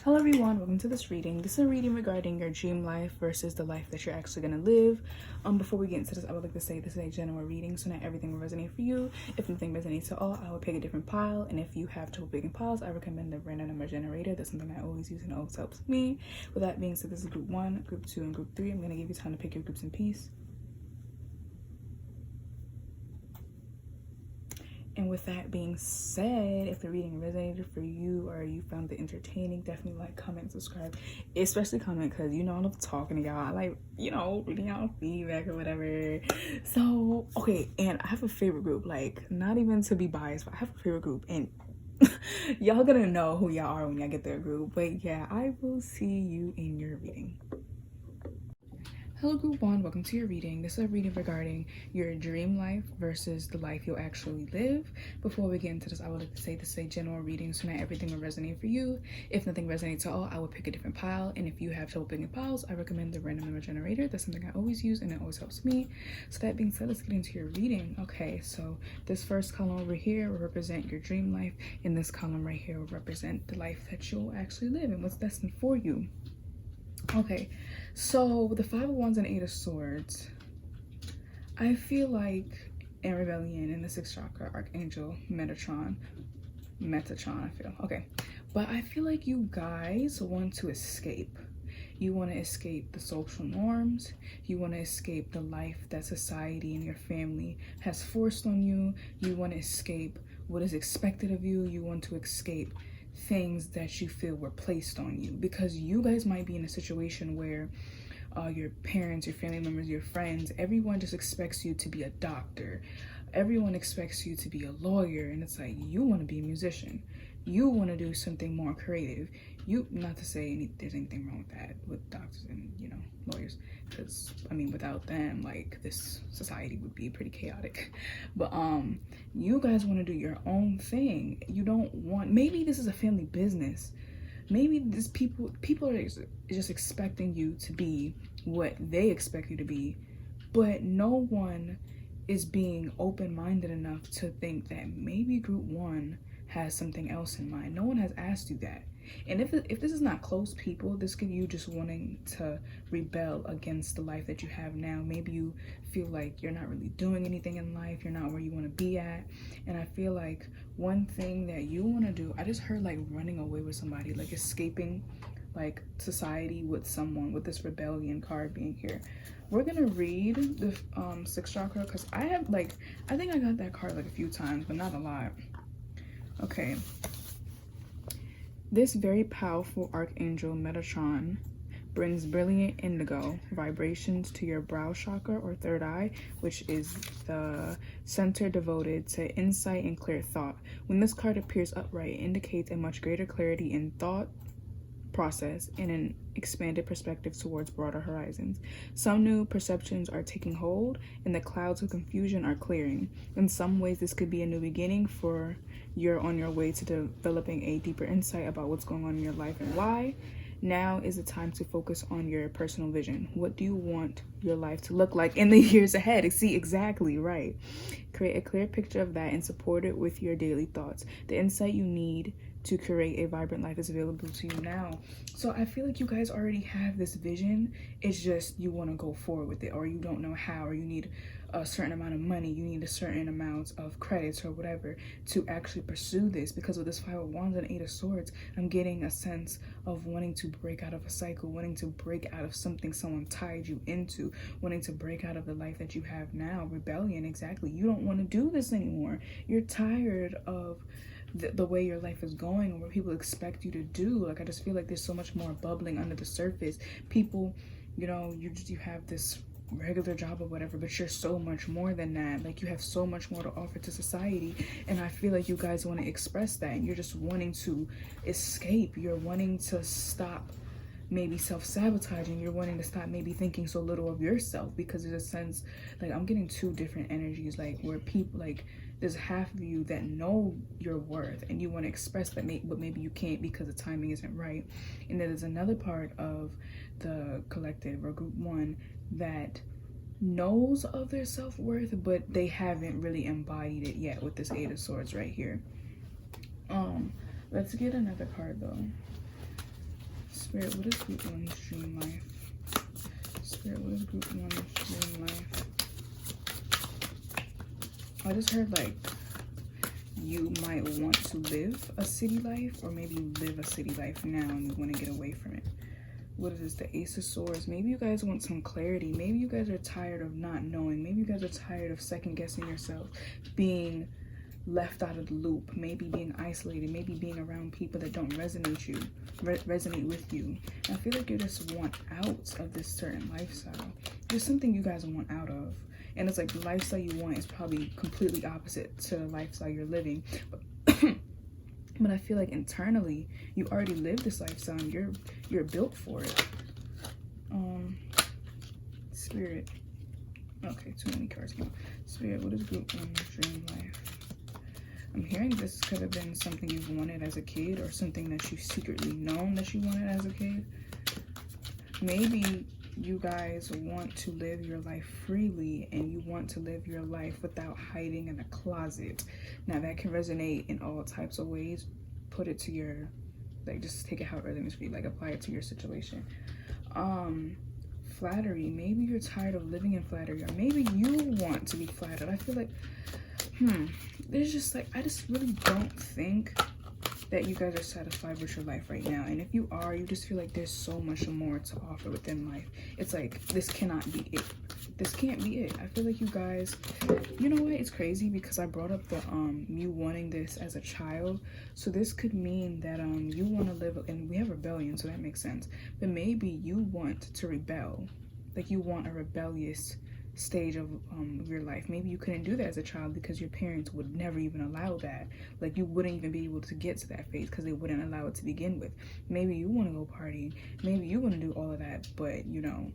Hello everyone, welcome to this reading. This is a reading regarding your dream life versus the life that you're actually going to live. Before we get into this, I would like to say this is a general reading, so not everything will resonate for you. If nothing resonates at all, I will pick a different pile, and if you have trouble picking piles, I recommend the random number generator. That's something I always use and always helps me. With that being said, this is group 1, group 2, and group 3. I'm going to give you time to pick your groups in peace. And with that being said, if the reading resonated for you or you found it entertaining, definitely like, comment, subscribe, especially comment, because you know I love talking to y'all. I like, reading out feedback or whatever. So, okay, and I have a favorite group, like, not even to be biased, but I have a favorite group, and y'all gonna know who y'all are when y'all get their group. But yeah, I will see you in your reading. Hello group 1, welcome to your reading. This is a reading regarding your dream life versus the life you'll actually live. Before we get into this, I would like to say this is a general reading, so not everything will resonate for you. If nothing resonates at all, I will pick a different pile, and if you have trouble picking piles, I recommend the random number generator. That's something I always use and it always helps me. So that being said, let's get into your reading. Okay, so this first column over here will represent your dream life, and this column right here will represent the life that you'll actually live and what's destined for you. Okay, so with the 5 of Wands and 8 of Swords, I feel like in Rebellion in the 6th chakra, Archangel Metatron, I feel. Okay, but I feel like you guys want to escape. You want to escape the social norms. You want to escape the life that society and your family has forced on you. You want to escape what is expected of you. You want to escape things that you feel were placed on you, because you guys might be in a situation where your parents, your family members, your friends, everyone just expects you to be a doctor. Everyone expects you to be a lawyer, and it's like, you want to be a musician. You want to do something more creative. Not to say there's anything wrong with that, with doctors and lawyers, because I mean, without them, like, this society would be pretty chaotic. But you guys want to do your own thing. You don't want, maybe this is a family business. Maybe this people are just expecting you to be what they expect you to be, but no one is being open-minded enough to think that maybe group 1 has something else in mind. No one has asked you that. And if this is not close people, this could be you just wanting to rebel against the life that you have now. Maybe you feel like you're not really doing anything in life. You're not where you want to be at. And I feel like one thing that you want to do, I just heard like running away with somebody, like escaping like society with someone, with this rebellion card being here. We're gonna read the 6th chakra, because I think I got that card like a few times, but not a lot. Okay. This very powerful Archangel Metatron brings brilliant indigo vibrations to your brow chakra or third eye, which is the center devoted to insight and clear thought. When this card appears upright, it indicates a much greater clarity in thought process and an expanded perspective towards broader horizons. Some new perceptions are taking hold, and the clouds of confusion are clearing. In some ways, this could be a new beginning, for you're on your way to developing a deeper insight about what's going on in your life and why. Now is the time to focus on your personal vision. What do you want your life to look like in the years ahead? See, exactly right. Create a clear picture of that and support it with your daily thoughts. The insight you need to create a vibrant life is available to you now. So I feel like you guys already have this vision. It's just you want to go forward with it, or you don't know how, or you need a certain amount of money, you need a certain amount of credits or whatever to actually pursue this. Because with this 5 of Wands and 8 of Swords, I'm getting a sense of wanting to break out of a cycle, wanting to break out of something someone tied you into, wanting to break out of the life that you have now. Rebellion, exactly. You don't want to do this anymore. You're tired of the way your life is going and what people expect you to do. Like, I just feel like there's so much more bubbling under the surface. People, you have this regular job or whatever, but you're so much more than that. Like, you have so much more to offer to society, and I feel like you guys want to express that, and you're just wanting to escape. You're wanting to stop maybe self-sabotaging. You're wanting to stop maybe thinking so little of yourself, because there's a sense, like, I'm getting 2 different energies, like, where people, like, there's half of you that know your worth and you want to express that, but maybe you can't because the timing isn't right. And then there's another part of the collective or group 1 that knows of their self-worth, but they haven't really embodied it yet with this 8 of Swords right here. Let's get another card though. Spirit, what is group 1's dream life? Spirit, what is group 1's dream life? I just heard like you might want to live a city life, or maybe you live a city life now and you want to get away from it. What is this? The Ace of Swords. Maybe you guys want some clarity. Maybe you guys are tired of not knowing. Maybe you guys are tired of second guessing yourself, being left out of the loop, maybe being isolated, maybe being around people that don't resonate with you. I feel like you just want out of this certain lifestyle. There's something you guys want out of, and it's like the lifestyle you want is probably completely opposite to the lifestyle you're living. But I feel like internally you already live this lifestyle and you're built for it. Spirit. Okay, too many cards came. Spirit, what is group 1's dream life? I'm hearing this could have been something you've wanted as a kid, or something that you've secretly known that you wanted as a kid. Maybe you guys want to live your life freely, and you want to live your life without hiding in a closet. Now that can resonate in all types of ways. Put it to your, like, just take it how it resonates for you, like apply it to your situation. Flattery. Maybe you're tired of living in flattery, or maybe you want to be flattered. I feel like there's just like, I just really don't think that you guys are satisfied with your life right now. And if you are, you just feel like there's so much more to offer within life. It's like, this cannot be it. This can't be it. I feel like you guys, you know what, it's crazy because I brought up the you wanting this as a child. So this could mean that you want to live, and we have rebellion, so that makes sense. But maybe you want to rebel, like you want a rebellious stage of your life. Maybe you couldn't do that as a child because your parents would never even allow that. Like you wouldn't even be able to get to that phase because they wouldn't allow it to begin with. Maybe you want to go party, maybe you want to do all of that, but you know,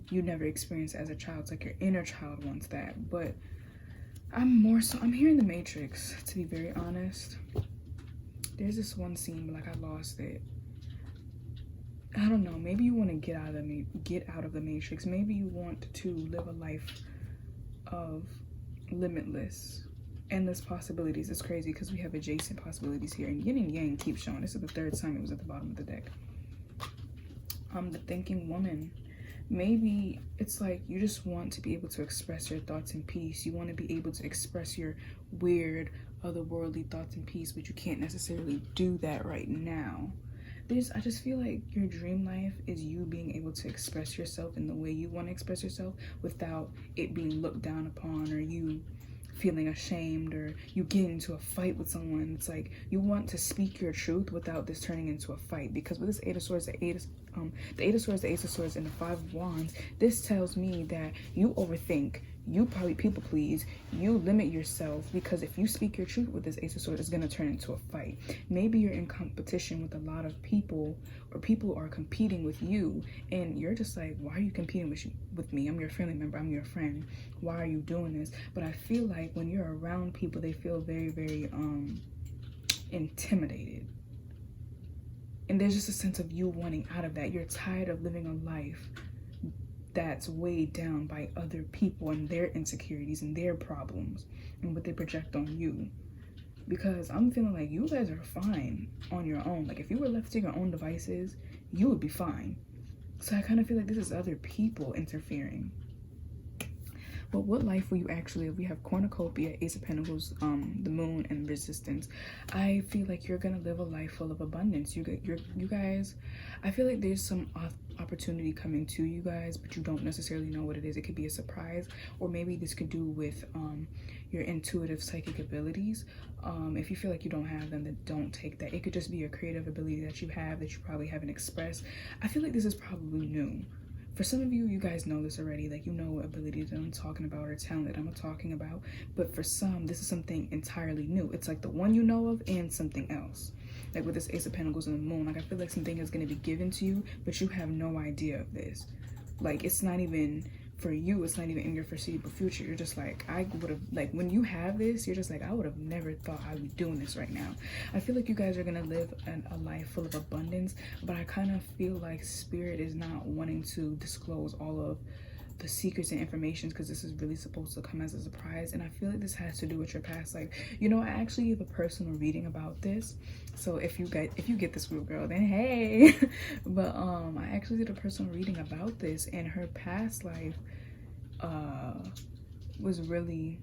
you never experienced it as a child. It's like your inner child wants that. But I'm hearing the Matrix, to be very honest. There's this one scene, but like I lost it. I don't know, maybe you want to get out of the Matrix. Maybe you want to live a life of limitless, endless possibilities. It's crazy because we have adjacent possibilities here, and yin and yang keeps showing. This is the third time it was at the bottom of the deck. The thinking woman. Maybe it's like you just want to be able to express your thoughts in peace. You want to be able to express your weird, otherworldly thoughts in peace, but you can't necessarily do that right now. I just feel like your dream life is you being able to express yourself in the way you want to express yourself without it being looked down upon, or you feeling ashamed, or you get into a fight with someone. It's like you want to speak your truth without this turning into a fight. Because with this Eight of Swords, the Eight of Swords, the Ace of Swords, and the Five of Wands, this tells me that you overthink, you probably people please, you limit yourself, because if you speak your truth with this Ace of Swords, it's going to turn into a fight. Maybe you're in competition with a lot of people, or people are competing with you, and you're just like, why are you competing with me? I'm your family member, I'm your friend. Why are you doing this? But I feel like when you're around people, they feel very, very intimidated. And there's just a sense of you wanting out of that. You're tired of living a life that's weighed down by other people and their insecurities and their problems and what they project on you. Because I'm feeling like you guys are fine on your own. Like if you were left to your own devices, you would be fine. So I kind of feel like this is other people interfering. But what life will you actually live? We have cornucopia, Ace of Pentacles, the Moon, and Resistance. I feel like you're gonna live a life full of abundance. You guys, I feel like there's some opportunity coming to you guys, but you don't necessarily know what it is. It could be a surprise, or maybe this could do with your intuitive psychic abilities. If you feel like you don't have them, then don't take that. It could just be a creative ability that you have that you probably haven't expressed. I feel like this is probably new. For some of you, you guys know this already, like you know what abilities that I'm talking about or talent that I'm talking about. But for some, this is something entirely new. It's like the one you know of and something else. Like with this Ace of Pentacles and the Moon, like I feel like something is going to be given to you, but you have no idea of this. Like it's not even for you, it's not even in your foreseeable future. You're just like, I would have, like when you have this, you're just like, I would have never thought I'd be doing this right now. I feel like you guys are gonna live a life full of abundance, but I kind of feel like Spirit is not wanting to disclose all of the secrets and information, because this is really supposed to come as a surprise. And I feel like this has to do with your past life. You know, I actually have a personal reading about this, so if you get this real girl, then hey. But I actually did a personal reading about this, and her past life was really,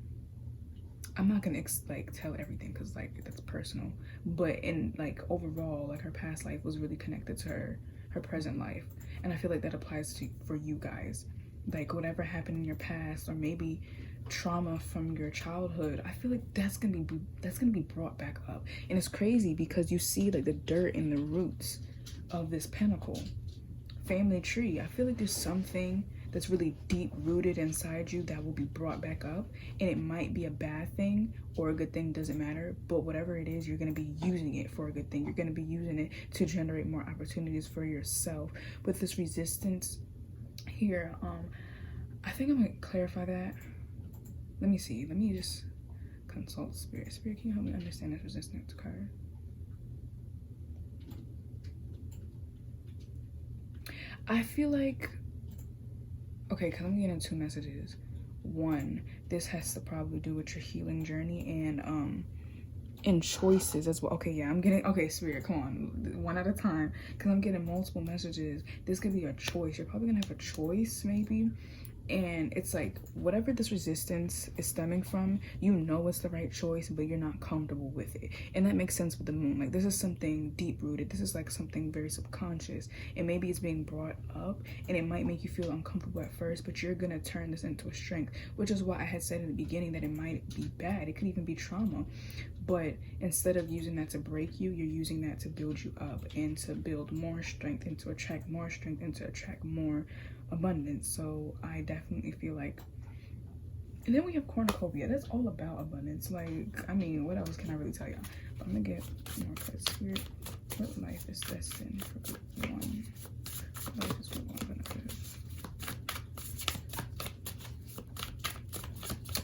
I'm not gonna like tell everything because like that's personal, but in like overall, like her past life was really connected to her present life. And I feel like that applies to for you guys, like whatever happened in your past, or maybe trauma from your childhood. I feel like that's gonna be brought back up. And it's crazy because you see like the dirt in the roots of this pentacle family tree. I feel like there's something that's really deep rooted inside you that will be brought back up, and it might be a bad thing or a good thing, doesn't matter, but whatever it is, you're going to be using it for a good thing. You're going to be using it to generate more opportunities for yourself. With this resistance here, I think I'm going to clarify that. Let me see, let me just consult spirit. Spirit, can you help me understand this resistance card? I feel like, okay, because I'm getting two messages. One, this has to probably do with your healing journey and choices as well. Okay, yeah, I'm getting, okay, Spirit, come on, one at a time, because I'm getting multiple messages. This could be a choice. You're probably gonna have a choice, maybe. And it's like, whatever this resistance is stemming from, you know it's the right choice, but you're not comfortable with it. And that makes sense with the moon. Like, this is something deep rooted. This is like something very subconscious. And maybe it's being brought up, and it might make you feel uncomfortable at first, but you're gonna turn this into a strength, which is why I had said in the beginning that it might be bad. It could even be trauma. But instead of using that to break you, you're using that to build you up and to build more strength and to attract more strength and to attract more abundance. So I definitely feel like, and then we have cornucopia. That's all about abundance. Like, I mean, what else can I really tell y'all? But I'm gonna get more cards. Spirit, what life is destined for group one? What life is group one benefit?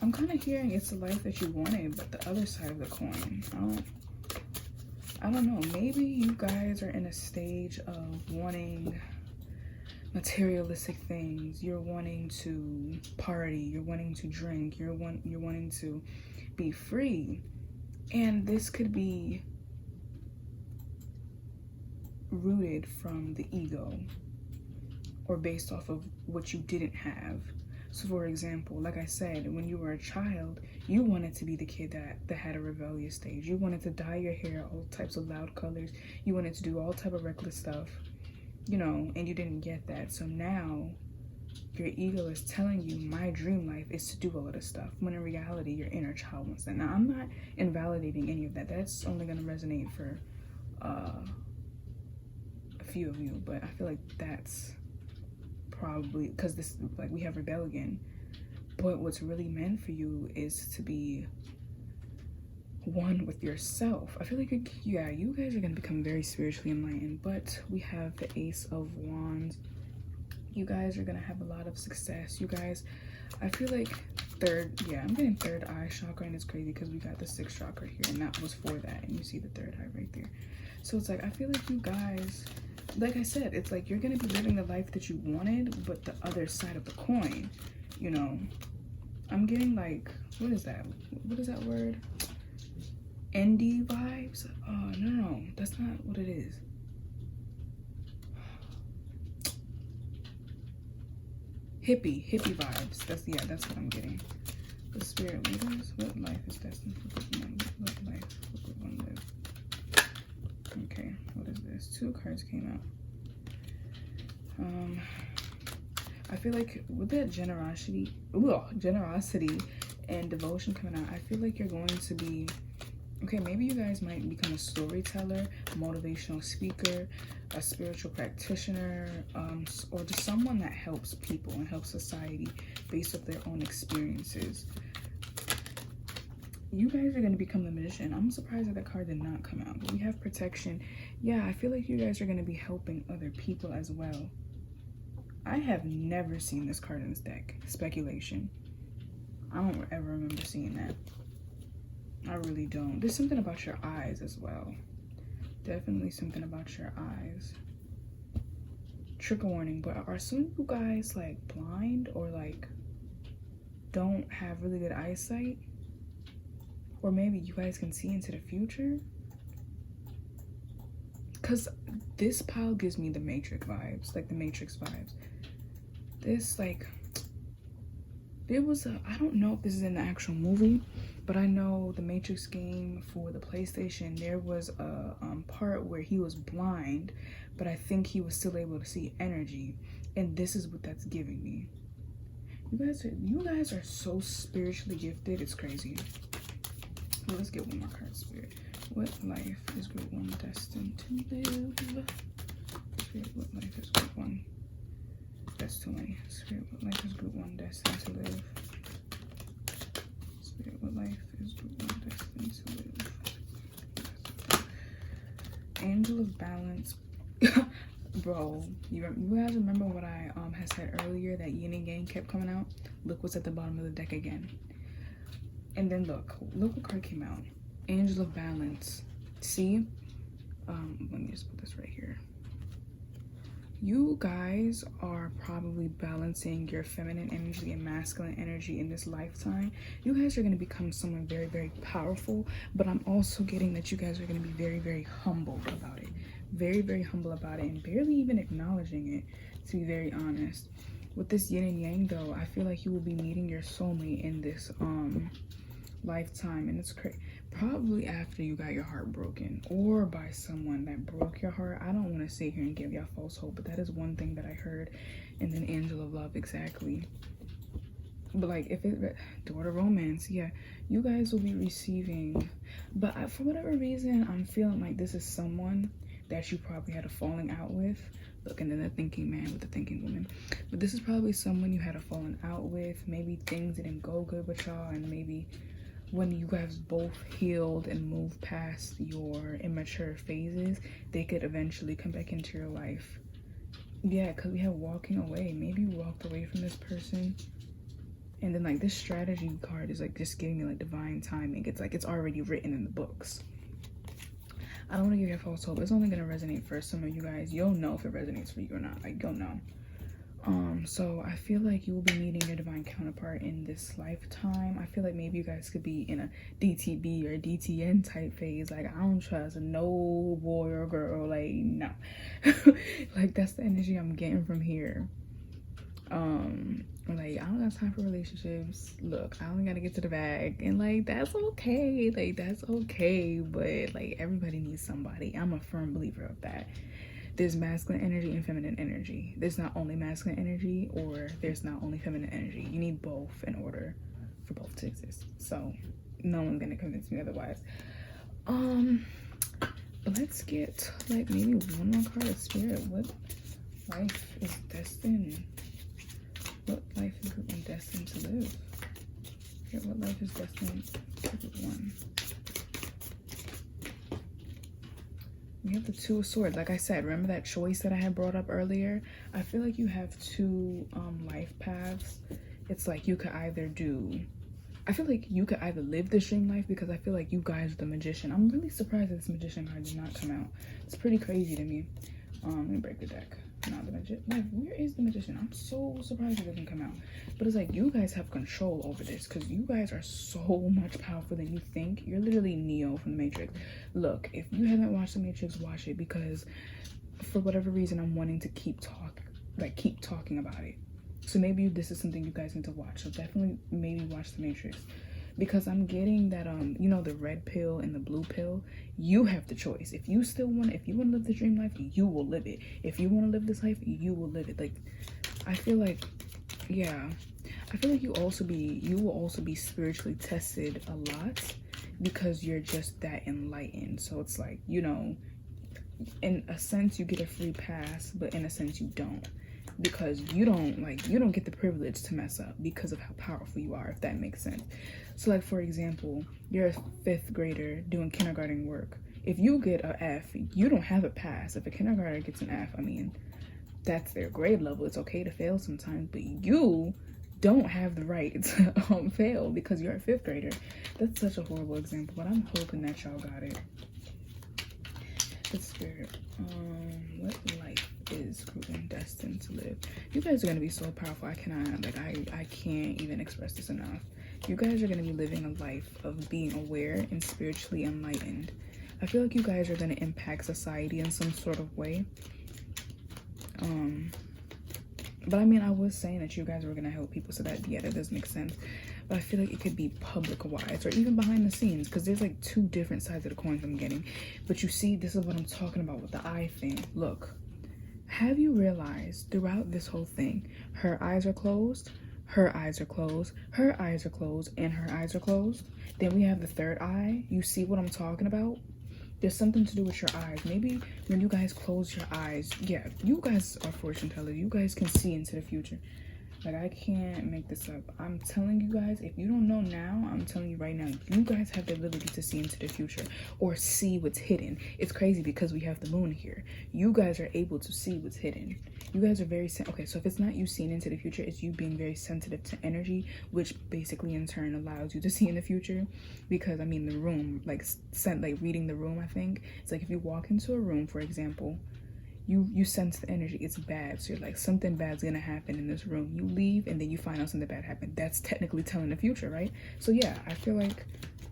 I'm kind of hearing it's the life that you wanted, but the other side of the coin, I don't know. Maybe you guys are in a stage of wanting materialistic things. You're wanting to party, you're wanting to drink, you're wanting to be free. And this could be rooted from the ego or based off of what you didn't have. So for example, like I said, when you were a child, you wanted to be the kid that had a rebellious stage. You wanted to dye your hair all types of loud colors. You wanted to do all type of reckless stuff, you know, and you didn't get that. So now your ego is telling you my dream life is to do all of this stuff, when in reality your inner child wants that. Now I'm not invalidating any of that. That's only going to resonate for a few of you, but I feel like that's probably because this, like, we have rebellion, but what's really meant for you is to be one with yourself. I feel like you guys are going to become very spiritually enlightened. But we have the Ace of Wands. You guys are going to have a lot of success. You guys, I feel like I'm getting third eye chakra, and it's crazy because we got the sixth chakra here, and that was for that, and you see the third eye right there. So it's like, I feel like you guys, like I said, it's like you're going to be living the life that you wanted, but the other side of the coin, you know. I'm getting like, what is that word? Indie vibes? Oh, no, that's not what it is. Hippie vibes. That's what I'm getting. The spirit leaders, what life is destined for good one? What life for good one live? Okay, what is this? Two cards came out. I feel like with that generosity and devotion coming out, I feel like you're going to be, okay, maybe you guys might become a storyteller, motivational speaker, a spiritual practitioner, or just someone that helps people and helps society based off their own experiences. You guys are going to become the magician. I'm surprised that card did not come out. But we have protection. Yeah, I feel like you guys are going to be helping other people as well. I have never seen this card in this deck. Speculation. I don't ever remember seeing that. I really don't. There's something about your eyes as well. Definitely something about your eyes. trigger warning, but are some of you guys like blind or like don't have really good eyesight? Or maybe you guys can see into the future? Because this pile gives me the Matrix vibes, like the Matrix vibes. This, like, there was a, I don't know if this is in the actual movie, but I know the Matrix game for the PlayStation, there was a part where he was blind, but I think he was still able to see energy. And this is what that's giving me. You guys are so spiritually gifted, it's crazy. Well, let's get one more card, Spirit. What life is group 1 destined to live? Spirit, what life is group 1? That's too many. Spirit, what life is group 1 destined to live? Spirit, what life is group 1 destined to live? Angel of Balance. Bro, you guys remember what I had said earlier, that yin and yang kept coming out? Look what's at the bottom of the deck again. And then look what card came out. Angel of Balance. See? Let me just put this right here. You guys are probably balancing your feminine energy and masculine energy in this lifetime. You guys are going to become someone very, very powerful, but I'm also getting that you guys are going to be very, very humble about it. Very, very humble about it, and barely even acknowledging it, to be very honest. With this yin and yang though, I feel like you will be meeting your soulmate in this lifetime, and it's crazy. Probably after you got your heart broken, or by someone that broke your heart. I don't want to sit here and give y'all false hope, but that is one thing that I heard. And then Angel of Love, exactly. But like, if it daughter romance, yeah, you guys will be receiving. But for whatever reason, I'm feeling like this is someone that you probably had a falling out with. Look, and then the thinking man with the thinking woman. But this is probably someone you had a falling out with. Maybe things didn't go good with y'all, and maybe when you guys both healed and moved past your immature phases, they could eventually come back into your life. Yeah, because we have walking away. Maybe you walked away from this person, and then like this strategy card is like just giving me like divine timing. It's like it's already written in the books. I don't want to give you a false hope. It's only going to resonate for some of you guys. You'll know if it resonates for you or not. Like, you'll know. So I feel like you will be meeting your divine counterpart in this lifetime. I feel like maybe you guys could be in a DTB or DTN type phase. Like, I don't trust no boy or girl. Like, no. Like, that's the energy I'm getting from here. Like, I don't got time for relationships. Look, I only gotta get to the bag, and like that's okay. Like, that's okay, but like everybody needs somebody. I'm a firm believer of that. There's masculine energy and feminine energy. There's not only masculine energy, or there's not only feminine energy. You need both in order for both to exist. So no one's gonna convince me otherwise. But let's get like maybe one more card of Spirit. What life is destined? What life is destined to live? Here, what life is destined to live? 1. We have the 2 of Swords. Like I said, remember that choice that I had brought up earlier? I feel like you have 2 life paths. It's like you could either do, I feel like you could either live this dream life, because I feel like you guys are the Magician. I'm really surprised that this Magician card did not come out. It's pretty crazy to me. Let me break the deck. Not the Magician. Like, where is the Magician? I'm so surprised it doesn't come out. But it's like you guys have control over this, because you guys are so much powerful than you think. You're literally Neo from the Matrix. Look, if you haven't watched the Matrix, watch it, because for whatever reason I'm wanting to keep talking about it. So maybe this is something you guys need to watch. So definitely maybe watch the Matrix, because I'm getting that you know, the red pill and the blue pill. You have the choice. If you want to live the dream life, you will live it. If you want to live this life, you will live it. Like, I feel like, yeah, I feel like you will also be spiritually tested a lot, because you're just that enlightened. So it's like, you know, in a sense you get a free pass, but in a sense you don't, because you don't get the privilege to mess up because of how powerful you are, if that makes sense. So like, for example, you're a 5th grader doing kindergarten work. If you get an F, you don't have a pass. If a kindergartner gets an F, I mean, that's their grade level. It's okay to fail sometimes, but you don't have the right to fail because you're a 5th grader. That's such a horrible example, but I'm hoping that y'all got it. The Spirit, what life is destined destined to live. You guys are going to be so powerful. I cannot, like, I can't even express this enough. You guys are going to be living a life of being aware and spiritually enlightened. I feel like you guys are going to impact society in some sort of way. But I mean, I was saying that you guys were going to help people, so that, yeah, that does make sense. But I feel like it could be public-wise or even behind the scenes, because there's like two different sides of the coins I'm getting. But you see, this is what I'm talking about with the eye thing. Look, have you realized throughout this whole thing, her eyes are closed, her eyes are closed, her eyes are closed, and her eyes are closed? Then we have the third eye. You see what I'm talking about? There's something to do with your eyes. Maybe when you guys close your eyes, yeah, you guys are fortune tellers. You guys can see into the future. Like, I can't make this up. I'm telling you guys, if you don't know now, I'm telling you right now, you guys have the ability to see into the future or see what's hidden. It's crazy because we have the moon here. You guys are able to see what's hidden. You guys are very, okay, so if it's not you seeing into the future, it's you being very sensitive to energy, which basically in turn allows you to see in the future. Because, I mean, the room, like reading the room, I think. It's like if you walk into a room, for example, you sense the energy, it's bad, so you're like, something bad's gonna happen in this room. You leave and then you find out something bad happened. That's technically telling the future, right? So yeah, I feel like,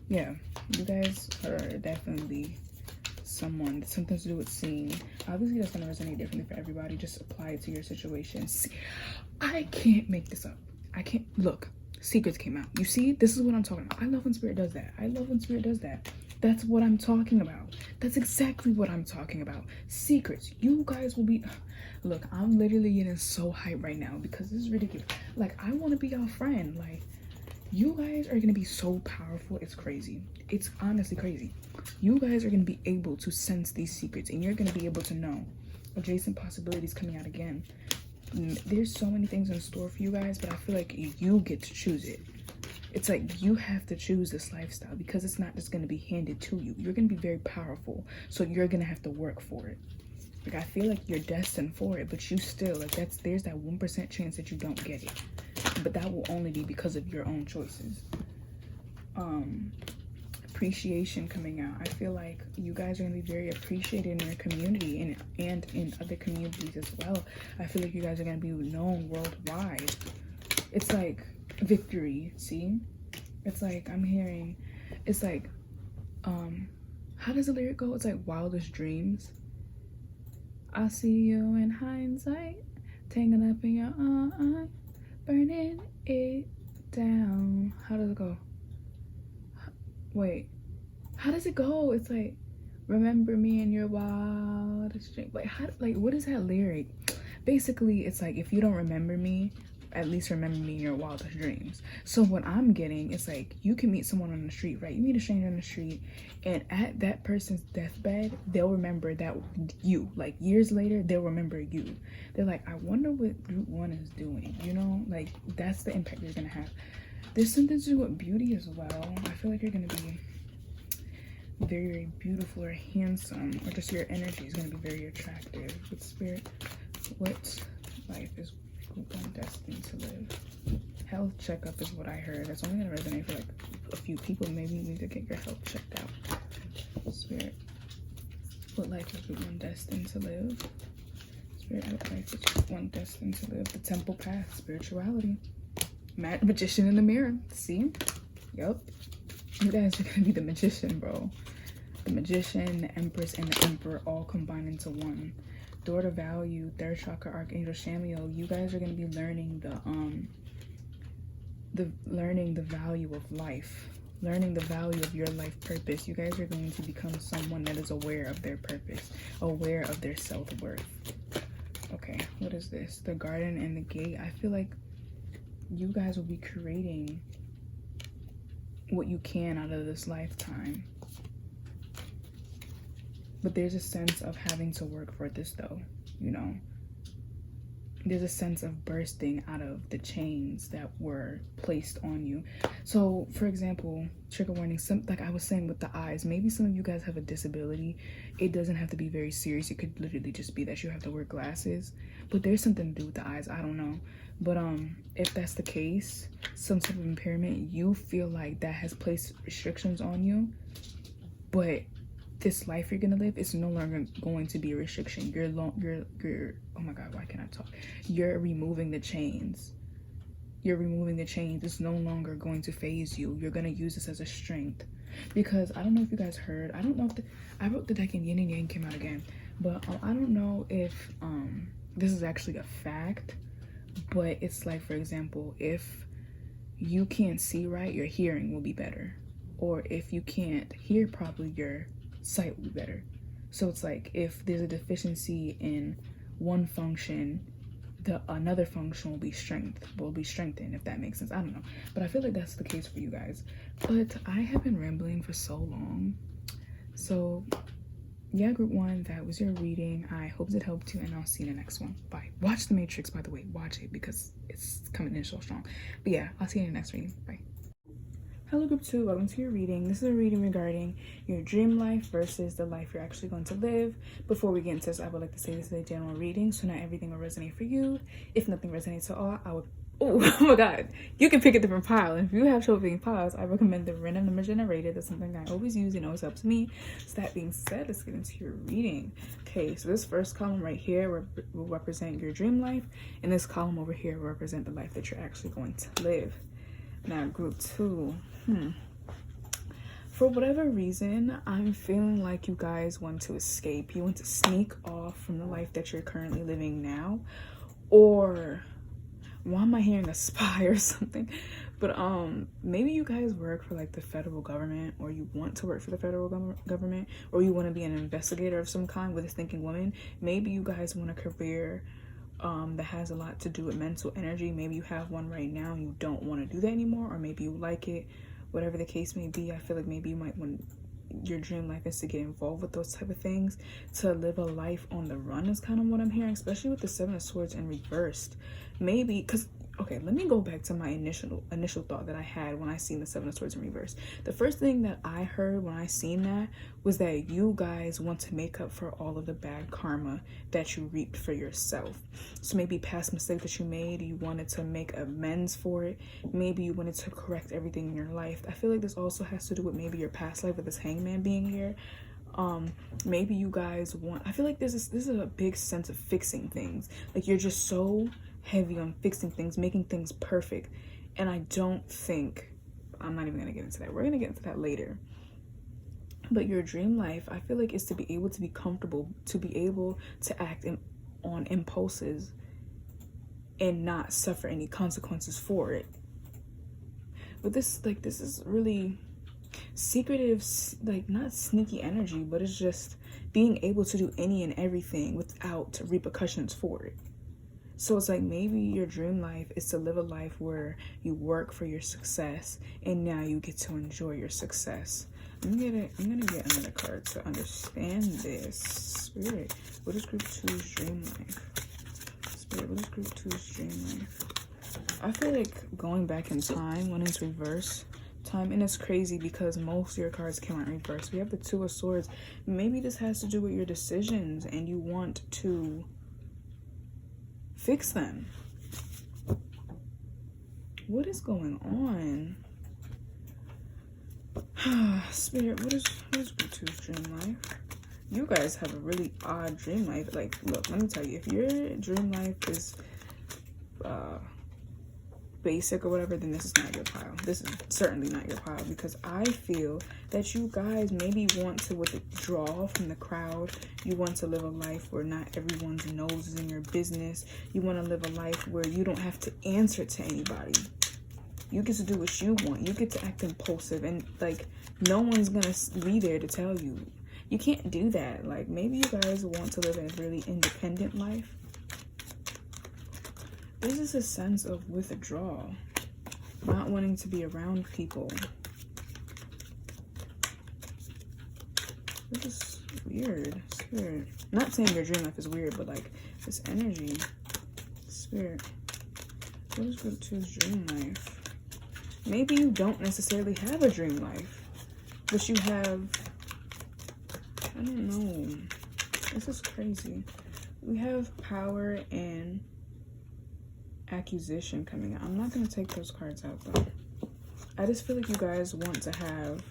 yeah, you guys are definitely something to do with seeing. Obviously that's gonna resonate differently for everybody. Just apply it to your situation. See, I can't make this up. I can't. Look, secrets came out. You see, this is what I'm talking about. I love when spirit does that. I love when spirit does that. That's what I'm talking about. That's exactly what I'm talking about. Secrets. You guys will be... Look, I'm literally getting so hyped right now because this is ridiculous. Like, I want to be your friend. Like, you guys are going to be so powerful. It's crazy. It's honestly crazy. You guys are going to be able to sense these secrets and you're going to be able to know adjacent possibilities coming out again. There's so many things in store for you guys, but I feel like you get to choose it. It's like you have to choose this lifestyle because it's not just going to be handed to you. You're going to be very powerful, so you're going to have to work for it. Like, I feel like you're destined for it, but you still, like, there's that 1% chance that you don't get it. But that will only be because of your own choices. Appreciation coming out. I feel like you guys are going to be very appreciated in your community and in other communities as well. I feel like you guys are going to be known worldwide. It's like victory. See, it's like I'm hearing, it's like how does the lyric go? It's like wildest dreams. I see you in hindsight, tangled up in your eye, burning it down. How does it go? Wait, how does it go? It's like, remember me in your wildest dream. Like, how, like, what is that lyric? Basically, it's like, if you don't remember me, at least remember me in your wildest dreams. So what I'm getting is like, you can meet someone on the street, right? You meet a stranger on the street, and at that person's deathbed, they'll remember that you, like years later, they'll remember you. They're like, I wonder what Group 1 is doing, you know? Like, that's the impact you're gonna have. There's something to do with beauty as well. I feel like you're gonna be very, very beautiful or handsome, or just your energy is gonna be very attractive with spirit. What life is destined to live? Health checkup is what I heard. That's only gonna resonate for like a few people. Maybe you need to get your health checked out. Spirit, what life is Group 1 destined to live? Spirit, what life is Group 1 destined to live? The temple path, spirituality. Magician in the mirror. See? Yup. You guys are gonna be the magician, bro. The magician, the empress, and the emperor all combined into one. Door to value, third chakra, Archangel Shamiel. You guys are gonna be learning the value of life, learning the value of your life purpose. You guys are going to become someone that is aware of their purpose, aware of their self-worth. Okay, what is this? The garden and the gate. I feel like you guys will be creating what you can out of this lifetime. But there's a sense of having to work for this though, you know. There's a sense of bursting out of the chains that were placed on you. So, for example, trigger warning, like I was saying with the eyes, maybe some of you guys have a disability. It doesn't have to be very serious. It could literally just be that you have to wear glasses. But there's something to do with the eyes. I don't know. But if that's the case, some type of impairment, you feel like that has placed restrictions on you. But this life you're gonna live is no longer going to be a restriction. You're oh my god, why can't I talk? You're removing the chains. You're removing the chains. It's no longer going to phase you. You're gonna use this as a strength. Because I don't know if you guys heard, I don't know if I wrote the deck and Yin and Yang came out again, but I don't know if this is actually a fact, but it's like, for example, if you can't see right, your hearing will be better, or if you can't hear properly, your sight will be better. So it's like, if there's a deficiency in one function, another function will be strengthened, if that makes sense. I don't know, but I feel like that's the case for you guys. But I have been rambling for so long, so yeah, group 1, that was your reading. I hope it helped you, and I'll see you in the next one. Bye. Watch The Matrix, by the way. Watch it because it's coming in so strong. But yeah, I'll see you in the next reading. Bye. Hello group 2, welcome to your reading. This is a reading regarding your dream life versus the life you're actually going to live. Before we get into this, I would like to say this is a general reading, so not everything will resonate for you. If nothing resonates at all, I would, oh my god, you can pick a different pile. And if you have trouble picking piles, I recommend the random number generator. That's something I always use and always helps me. So that being said, let's get into your reading. Okay, so this first column right here will represent your dream life, and this column over here will represent the life that you're actually going to live. Now group 2, for whatever reason, I'm feeling like you guys want to escape. You want to sneak off from the life that you're currently living now. Or why am I hearing a spy or something? But maybe you guys work for like the federal government, or you want to work for the federal government, or you want to be an investigator of some kind with a thinking woman. Maybe you guys want a career that has a lot to do with mental energy. Maybe you have one right now and you don't want to do that anymore, or maybe you like it. Whatever the case may be, I feel like maybe you might want, your dream life is to get involved with those type of things, to live a life on the run is kind of what I'm hearing, especially with the 7 of Swords in reversed. Maybe because, okay, let me go back to my initial thought that I had when I seen the 7 of Swords in reverse. The first thing that I heard when I seen that was that you guys want to make up for all of the bad karma that you reaped for yourself. So maybe past mistake that you made, you wanted to make amends for it. Maybe you wanted to correct everything in your life. I feel like this also has to do with maybe your past life with this hangman being here. Maybe you guys want, I feel like this is a big sense of fixing things. Like you're just so heavy on fixing things, making things perfect. And I don't think, I'm not even gonna get into that. We're gonna get into that later. But your dream life, I feel like, is to be able to be comfortable, to be able to act on impulses and not suffer any consequences for it. But this is really secretive, like not sneaky energy, but it's just being able to do any and everything without repercussions for it. So it's like maybe your dream life is to live a life where you work for your success and now you get to enjoy your success. I'm gonna get another card to understand this. Spirit, what is group 2's dream life? Spirit, what is group 2's dream life? I feel like going back in time when it's reverse time, and it's crazy because most of your cards came out in reverse. We have the 2 of Swords. Maybe this has to do with your decisions and you want to fix them. What is going on? Spirit, what is group 2's dream life? You guys have a really odd dream life. Like, look, let me tell you, if your dream life is basic or whatever, then this is not your pile. This is certainly not your pile, because I feel that you guys maybe want to withdraw from the crowd. You want to live a life where not everyone's nose is in your business. You want to live a life where you don't have to answer to anybody. You get to do what you want. You get to act impulsive, and like no one's gonna be there to tell you. You can't do that. Like maybe you guys want to live a really independent life. There's just a sense of withdrawal, not wanting to be around people. This is weird. Spirit, not saying your dream life is weird, but like this energy. Spirit, what is group 2's dream life? Maybe you don't necessarily have a dream life, but you have, I don't know. This is crazy. We have power and accusation coming out. I'm not going to take those cards out though. I just feel like you guys want to have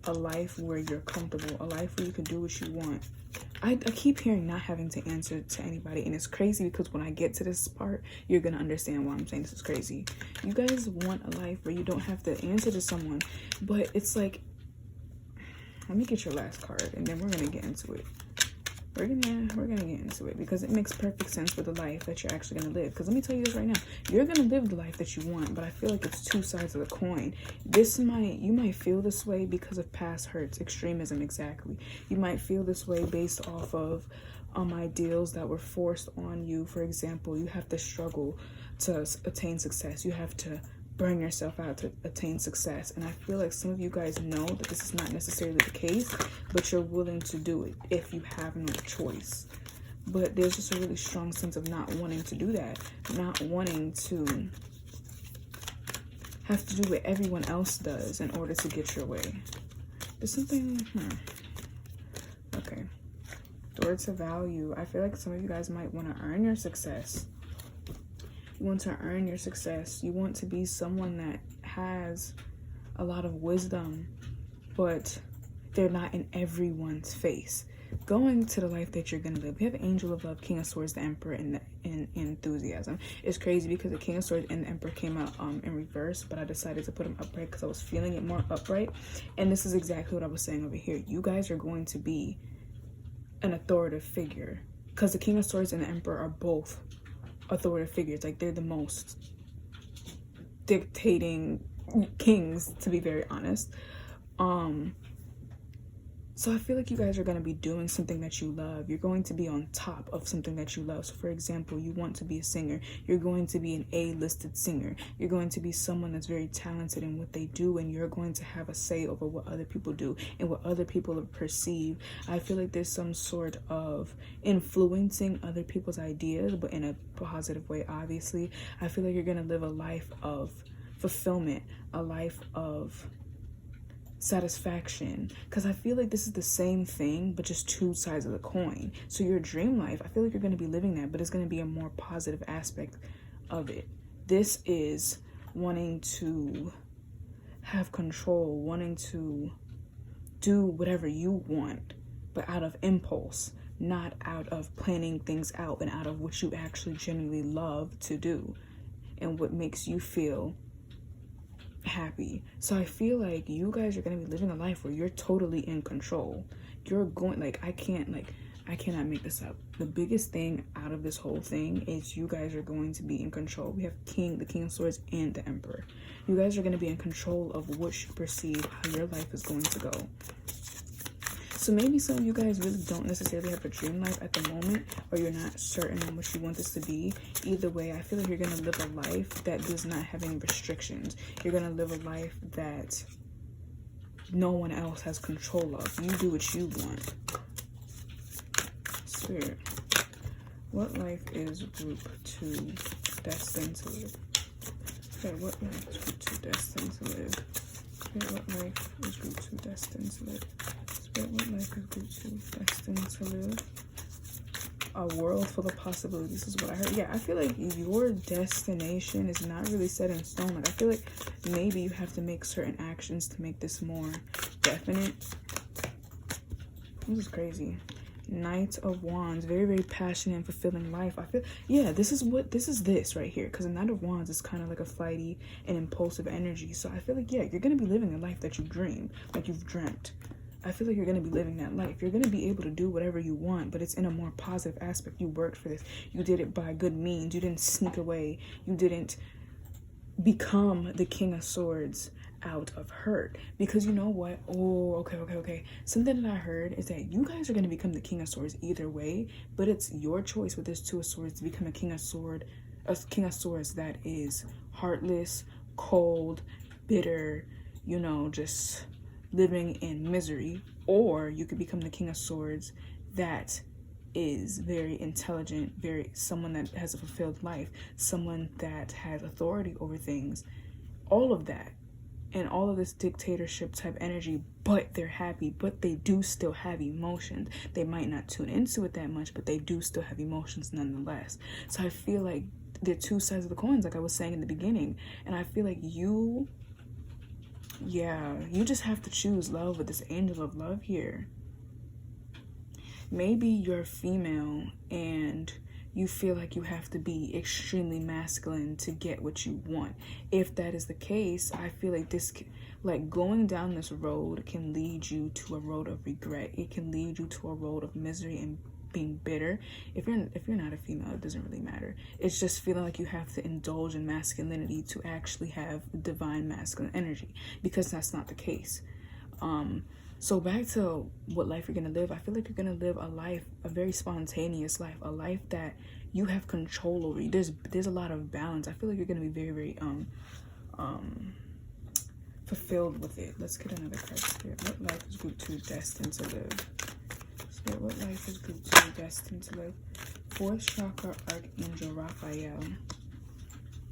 a life where you're comfortable, a life where you can do what you want. I keep hearing not having to answer to anybody, and it's crazy because when I get to this part, you're gonna understand why I'm saying this is crazy. You guys want a life where you don't have to answer to someone, but it's like, let me get your last card, and then we're gonna get into it. We're gonna get into it because it makes perfect sense for the life that you're actually gonna live. Because let me tell you this right now, you're gonna live the life that you want, but I feel like it's two sides of the coin. You might feel this way because of past hurts, extremism, exactly. You might feel this way based off of ideals that were forced on you. For example, you have to struggle to attain success. You have to burn yourself out to attain success. And I feel like some of you guys know that this is not necessarily the case, but you're willing to do it if you have no choice. But there's just a really strong sense of not wanting to do that, not wanting to have to do what everyone else does in order to get your way. There's something, okay. Towards the value, I feel like some of you guys might want to earn your success. You want to earn your success. You want to be someone that has a lot of wisdom, but they're not in everyone's face. Going to the life that you're going to live. We have Angel of Love, King of Swords, the Emperor, and Enthusiasm. It's crazy because the King of Swords and the Emperor came out in reverse, but I decided to put them upright because I was feeling it more upright. And this is exactly what I was saying over here. You guys are going to be an authoritative figure because the King of Swords and the Emperor are both authoritative figures. Like, they're the most dictating kings, to be very honest. So I feel like you guys are going to be doing something that you love. You're going to be on top of something that you love. So for example, you want to be a singer. You're going to be an A-listed singer. You're going to be someone that's very talented in what they do, and you're going to have a say over what other people do and what other people perceive. I feel like there's some sort of influencing other people's ideas, but in a positive way, obviously. I feel like you're going to live a life of fulfillment, a life of satisfaction, because I feel like this is the same thing but just two sides of the coin. So your dream life, I feel like you're going to be living that, but it's going to be a more positive aspect of it. This is wanting to have control, wanting to do whatever you want, but out of impulse, not out of planning things out, and out of what you actually genuinely love to do and what makes you feel happy. So I feel like you guys are going to be living a life where you're totally in control. You're going, like, I cannot make this up. The biggest thing out of this whole thing is you guys are going to be in control. We have the King of Swords and the Emperor. You guys are going to be in control of what you perceive, how your life is going to go. So maybe some of you guys really don't necessarily have a dream life at the moment, or you're not certain on what you want this to be. Either way, I feel like you're going to live a life that does not have any restrictions. You're going to live a life that no one else has control of. You do what you want. Spirit, what life is group 2 destined to live? Okay, what life is group 2 destined to live? Okay, what life is group 2 destined to live? Spirit, what life is group 2 destined to live? A world full of possibilities is what I heard. Yeah, I feel like your destination is not really set in stone. Like, I feel like maybe you have to make certain actions to make this more definite. This is crazy. Knight of Wands, very, very passionate and fulfilling life. I feel, yeah, this is this right here, because a Knight of Wands is kind of like a flighty and impulsive energy. So I feel like, yeah, you're going to be living the life that you dream, like you've dreamt. I feel like you're going to be living that life. You're going to be able to do whatever you want, but it's in a more positive aspect. You worked for this. You did it by good means. You didn't sneak away. You didn't become the King of Swords out of hurt, because you know what? Oh, okay. Something that I heard is that you guys are going to become the King of Swords either way, but it's your choice with this Two of Swords to become a King of Swords that is heartless, cold, bitter, you know, just living in misery. Or you could become the King of Swords that is very intelligent, someone that has a fulfilled life, someone that has authority over things, all of that. And all of this dictatorship type energy, but they're happy, but they do still have emotions. They might not tune into it that much, but they do still have emotions nonetheless. So I feel like they're two sides of the coins, like I was saying in the beginning. And I feel like you Yeah, you just have to choose love with this angel of love here. Maybe you're female and you feel like you have to be extremely masculine to get what you want. If that is the case, I feel like like going down this road can lead you to a road of regret. It can lead you to a road of misery and being bitter. If you're not a female, it doesn't really matter. It's just feeling like you have to indulge in masculinity to actually have divine masculine energy, because that's not the case. So back to what life you're gonna live, I feel like you're gonna live a life, a very spontaneous life, a life that you have control over. There's a lot of balance. I feel like you're gonna be very, very fulfilled with it. Let's get another card. Spirit, what life is group 2 destined to live? Spirit, what life is group 2 destined to live? 4th chakra, Archangel Raphael.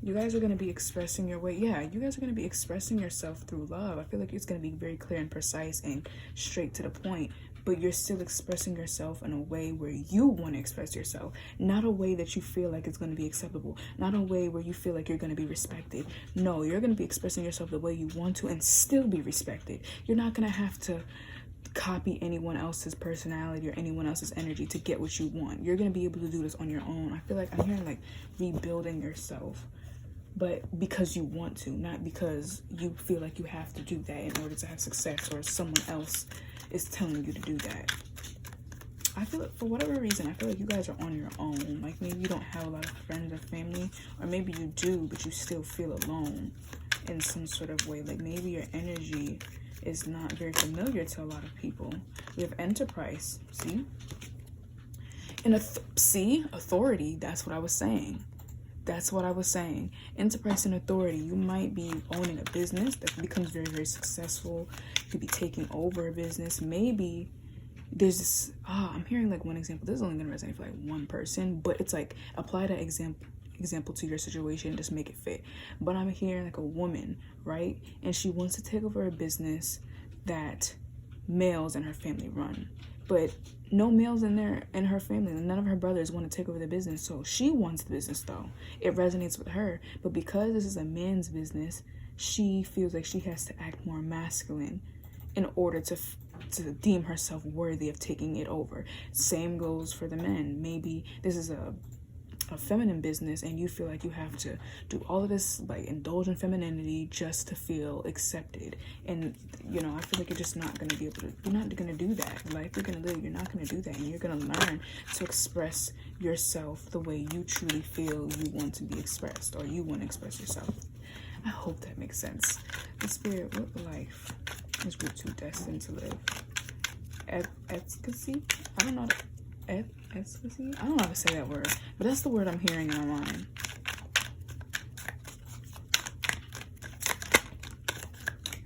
You guys are going to be expressing your way. Yeah, you guys are going to be expressing yourself through love. I feel like it's going to be very clear and precise and straight to the point. But you're still expressing yourself in a way where you want to express yourself. Not a way that you feel like it's going to be acceptable. Not a way where you feel like you're going to be respected. No, you're going to be expressing yourself the way you want to and still be respected. You're not going to have to copy anyone else's personality or anyone else's energy to get what you want. You're going to be able to do this on your own. I feel like I'm hearing like rebuilding yourself. But because you want to, not because you feel like you have to do that in order to have success, or someone else is telling you to do that. I feel like for whatever reason, I feel like you guys are on your own. Like maybe you don't have a lot of friends or family, or maybe you do, but you still feel alone in some sort of way. Like maybe your energy is not very familiar to a lot of people. We have enterprise, see? And authority, that's what I was saying. That's what I was saying. Enterprise and authority. You might be owning a business that becomes very, very successful. You could be taking over a business. Maybe there's this, I'm hearing like one example. This is only going to resonate for like one person, but it's like apply that example to your situation and just make it fit. But I'm hearing like a woman, right? And she wants to take over a business that males in her family run. But no males in her family, none of her brothers want to take over the business. So she wants the business though. It resonates with her. But because this is a man's business, she feels like she has to act more masculine in order to deem herself worthy of taking it over. Same goes for the men. Maybe this is a feminine business and you feel like you have to do all of this, like indulge in femininity just to feel accepted. And you know, I feel like you're just not going to be able to, you're not going to do that. The life you're going to live, you're not going to do that. And you're going to learn to express yourself the way you truly feel you want to be expressed, or you want to express yourself. I hope that makes sense. The spirit, what life is group 2 destined to live? Efficacy? I don't know. Efficacy? I don't know how to say that word, but that's the word I'm hearing in my mind.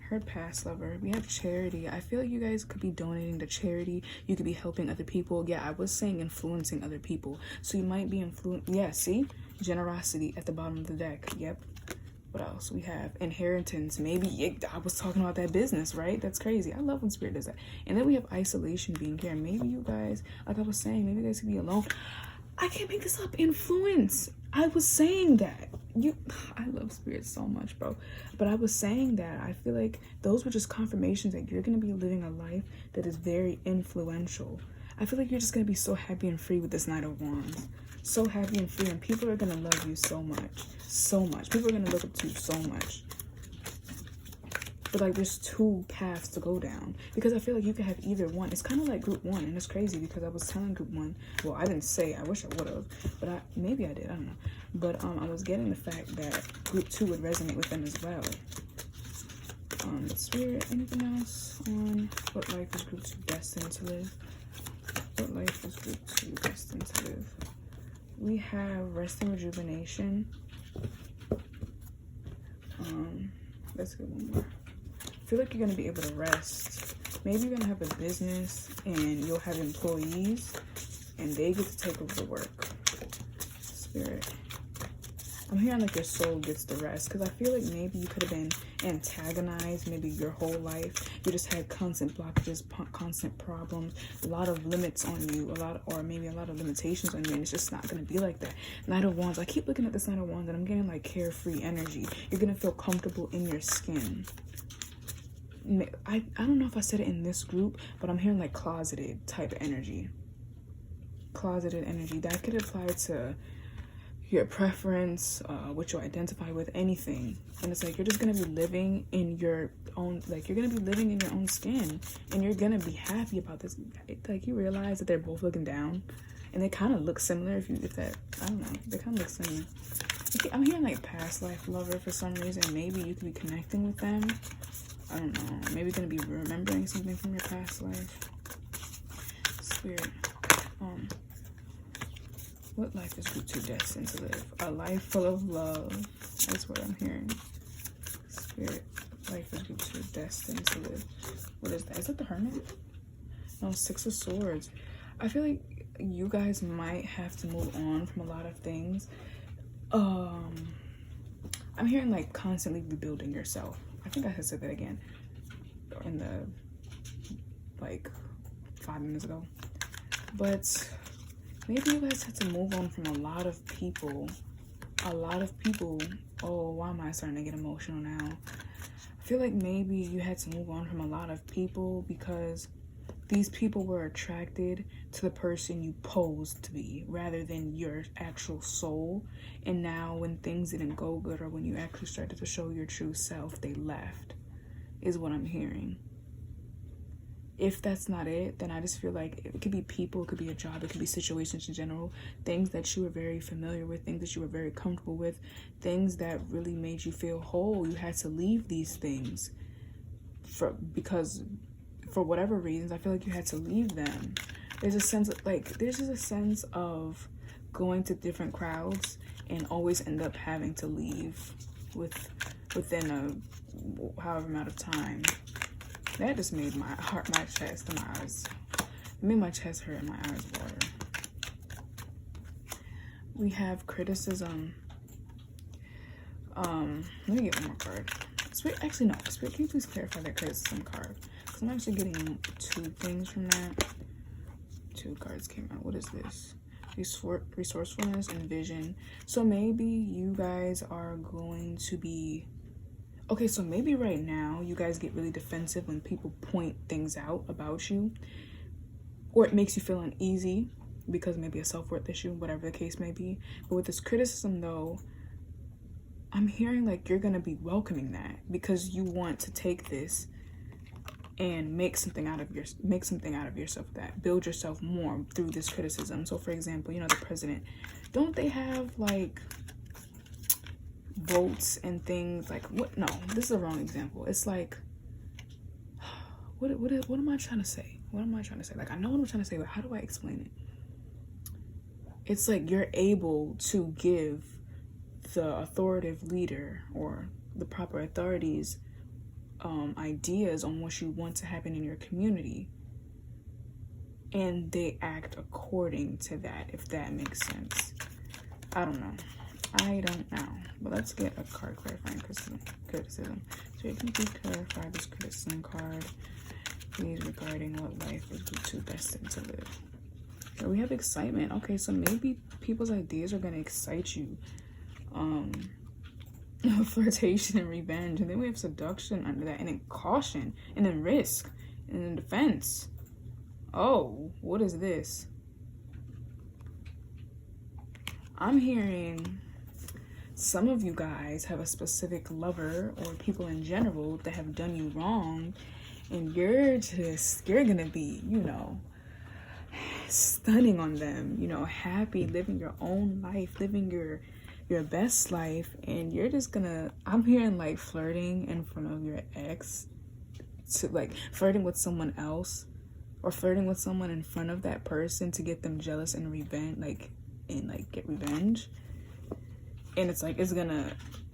Her past lover. We have charity. I feel like you guys could be donating to charity. You could be helping other people. Yeah, I was saying influencing other people. So you might be yeah, see? Generosity at the bottom of the deck. Yep. What else? We have inheritance. Maybe I was talking about that business, right? That's crazy. I love when spirit does that. And then we have isolation being here. Maybe you guys, like I was saying, maybe you guys could be alone. I can't make this up. Influence. I was saying that. I love spirit so much, bro. But I was saying that. I feel like those were just confirmations that you're going to be living a life that is very influential. I feel like you're just going to be so happy and free with this Knight of Wands. So happy and free, and people are going to love you so much. So much. People are going to look up to you so much. But like there's two paths to go down, because I feel like you could have either one. It's kind of like group 1, and it's crazy because I was telling group 1, well, I didn't say, I wish I would have, but maybe I did, I don't know. But I was getting the fact that group 2 would resonate with them as well. The spirit, anything else on what life is group 2 destined to live? What life is group 2 destined to live? We have rest and rejuvenation. Let's get one more. I feel like you're going to be able to rest. Maybe you're going to have a business and you'll have employees and they get to take over the work. Spirit. I'm hearing like your soul gets the rest, because I feel like maybe you could have been antagonized maybe your whole life. You just had constant blockages, constant problems, a lot of limits on you, maybe a lot of limitations on you, and it's just not going to be like that. Knight of Wands. I keep looking at this Knight of Wands and I'm getting like carefree energy. You're going to feel comfortable in your skin. I don't know if I said it in this group, but I'm hearing like closeted type energy. Closeted energy. That could apply to your preference, what you identify with, anything. And it's like you're just gonna be living in your own, like you're gonna be living in your own skin, and you're gonna be happy about this. Like you realize that they're both looking down, and they kind of look similar. If that, I don't know, they kind of look similar. I'm hearing like past life lover for some reason. Maybe you could be connecting with them. I don't know. Maybe you're gonna be remembering something from your past life. Spirit. What life is group 2 destined to live? A life full of love. That's what I'm hearing. Spirit. Life is group 2 destined to live. What is that? Is that the Hermit? No, 6 of Swords. I feel like you guys might have to move on from a lot of things. I'm hearing like constantly rebuilding yourself. I think I had said that again in the like 5 minutes ago. But maybe you guys had to move on from a lot of people. Oh, why am I starting to get emotional now? I feel like maybe you had to move on from a lot of people because these people were attracted to the person you posed to be rather than your actual soul. And now when things didn't go good, or when you actually started to show your true self, they left, is what I'm hearing. If that's not it, then I just feel like it could be people, it could be a job, it could be situations in general, things that you were very familiar with, things that you were very comfortable with, things that really made you feel whole. You had to leave these things because for whatever reasons, I feel like you had to leave them. There's a sense of there's just a sense of going to different crowds and always end up having to leave within a however amount of time. That just made my heart, my chest, and my eyes. It made my chest hurt and my eyes water. We have criticism. Let me get one more card. Spirit, actually no. Spirit, can you please clarify that criticism card? Because I'm actually getting 2 things from that. 2 cards came out. What is this? Resourcefulness and vision. So maybe you guys are going to be... Okay, so maybe right now you guys get really defensive when people point things out about you, or it makes you feel uneasy because maybe a self-worth issue, whatever the case may be. But with this criticism though, I'm hearing like you're gonna be welcoming that because you want to take this and make something out of yourself, that build yourself more through this criticism. So for example, you know, the president, don't they have like votes and things like what? No, this is a wrong example. It's like what am I trying to say? What am I trying to say? Like I know what I'm trying to say, but how do I explain it? It's like you're able to give the authoritative leader or the proper authorities ideas on what you want to happen in your community, and they act according to that, if that makes sense. I don't know, but let's get a card clarifying criticism. So you can please clarify this criticism card, please, regarding what life is too destined to live. So we have excitement. Okay, so maybe people's ideas are going to excite you. Flirtation and revenge, and then we have seduction under that, and then caution, and then risk, and then defense. Oh, what is this? I'm hearing some of you guys have a specific lover or people in general that have done you wrong, and you're gonna be, you know, stunning on them, you know, happy, living your own life, living your best life, and you're just gonna, I'm hearing like flirting in front of your ex, to like flirting with someone else, or flirting with someone in front of that person to get them jealous and revenge, get revenge. And it's like, it's gonna,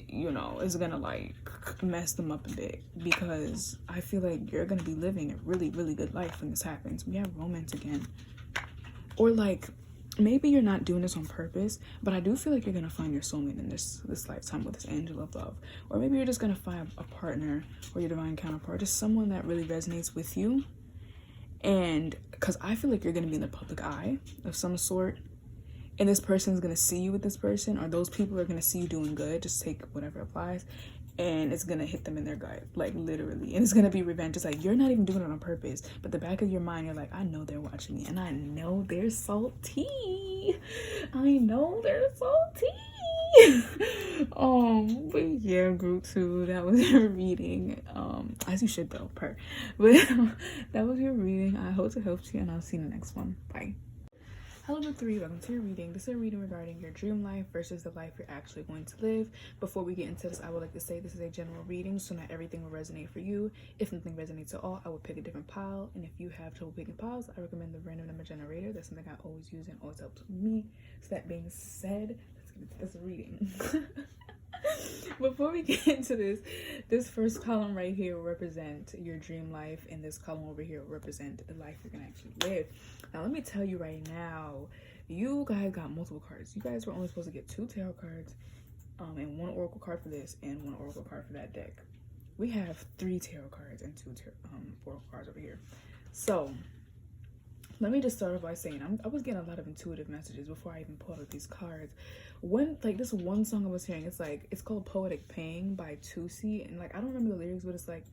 you know, it's gonna like mess them up a bit, because I feel like you're gonna be living a really, really good life when this happens. We have romance again. Or like, maybe you're not doing this on purpose, but I do feel like you're gonna find your soulmate in this lifetime with this angel of love. Or maybe you're just gonna find a partner or your divine counterpart, just someone that really resonates with you. And because I feel like you're gonna be in the public eye of some sort, and this person is gonna see you with this person, or those people are gonna see you doing good, just take whatever applies, and it's gonna hit them in their gut, like literally, and it's gonna be revenge. It's like you're not even doing it on purpose, but the back of your mind, you're like, I know they're watching me, and I know they're salty. I know they're salty. But yeah, group 2, that was your reading. As you should though, but that was your reading. I hope it helped you, and I'll see you in the next one. Bye. Hello, group 3, welcome to your reading. This is a reading regarding your dream life versus the life you're actually going to live. Before we get into this, I would like to say this is a general reading, so not everything will resonate for you. If something resonates at all, I will pick a different pile, and if you have trouble picking piles, I recommend the random number generator. That's something I always use and always helps me. So that being said, let's get into this reading. Before we get into this first column right here will represent your dream life, and this column over here will represent the life you're gonna actually live. Now let me tell you right now, you guys got multiple cards. You guys were only supposed to get 2 tarot cards, and 1 oracle card for this and 1 oracle card for that deck. We have 3 tarot cards and 2 oracle cards over here. So let me just start off by saying I was getting a lot of intuitive messages before I even pulled out these cards. When like this one song I was hearing, it's called Poetic Pain by Tusi, and like I don't remember the lyrics, but it's like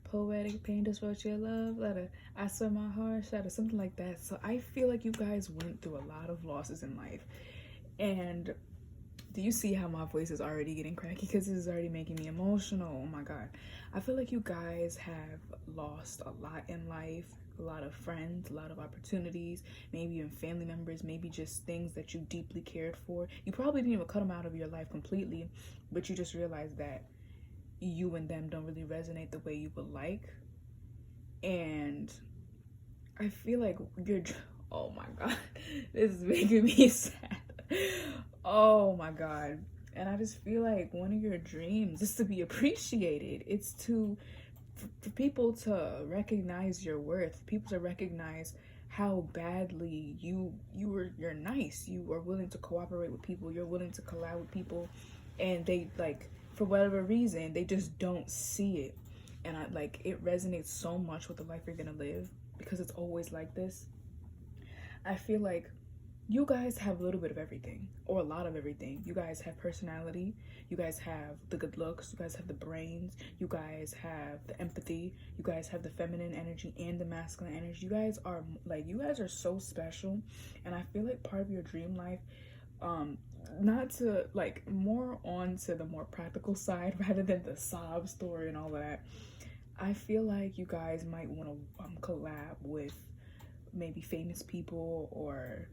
poetic pain just wrote your love letter, I swear my heart shattered, something like that. So I feel like you guys went through a lot of losses in life. And do you see how my voice is already getting cracky? Because this is already making me emotional. Oh my god. I feel like you guys have lost a lot in life. A lot of friends, a lot of opportunities, maybe even family members, maybe just things that you deeply cared for. You probably didn't even cut them out of your life completely, but you just realized that you and them don't really resonate the way you would like. And I feel like oh my god, this is making me sad. Oh my god. And I just feel like one of your dreams is to be appreciated. It's for people to recognize your worth, people to recognize how badly you're nice, you are willing to cooperate with people, you're willing to collab with people, and they like for whatever reason they just don't see it. And it resonates so much with the life you're gonna live, because it's always like this. I feel like you guys have a little bit of everything, or a lot of everything. You guys have personality, you guys have the good looks, you guys have the brains, you guys have the empathy, you guys have the feminine energy and the masculine energy. You guys are so special. And I feel like part of your dream life, not to more on to the more practical side rather than the sob story and all that, I feel like you guys might want to collab with maybe famous people or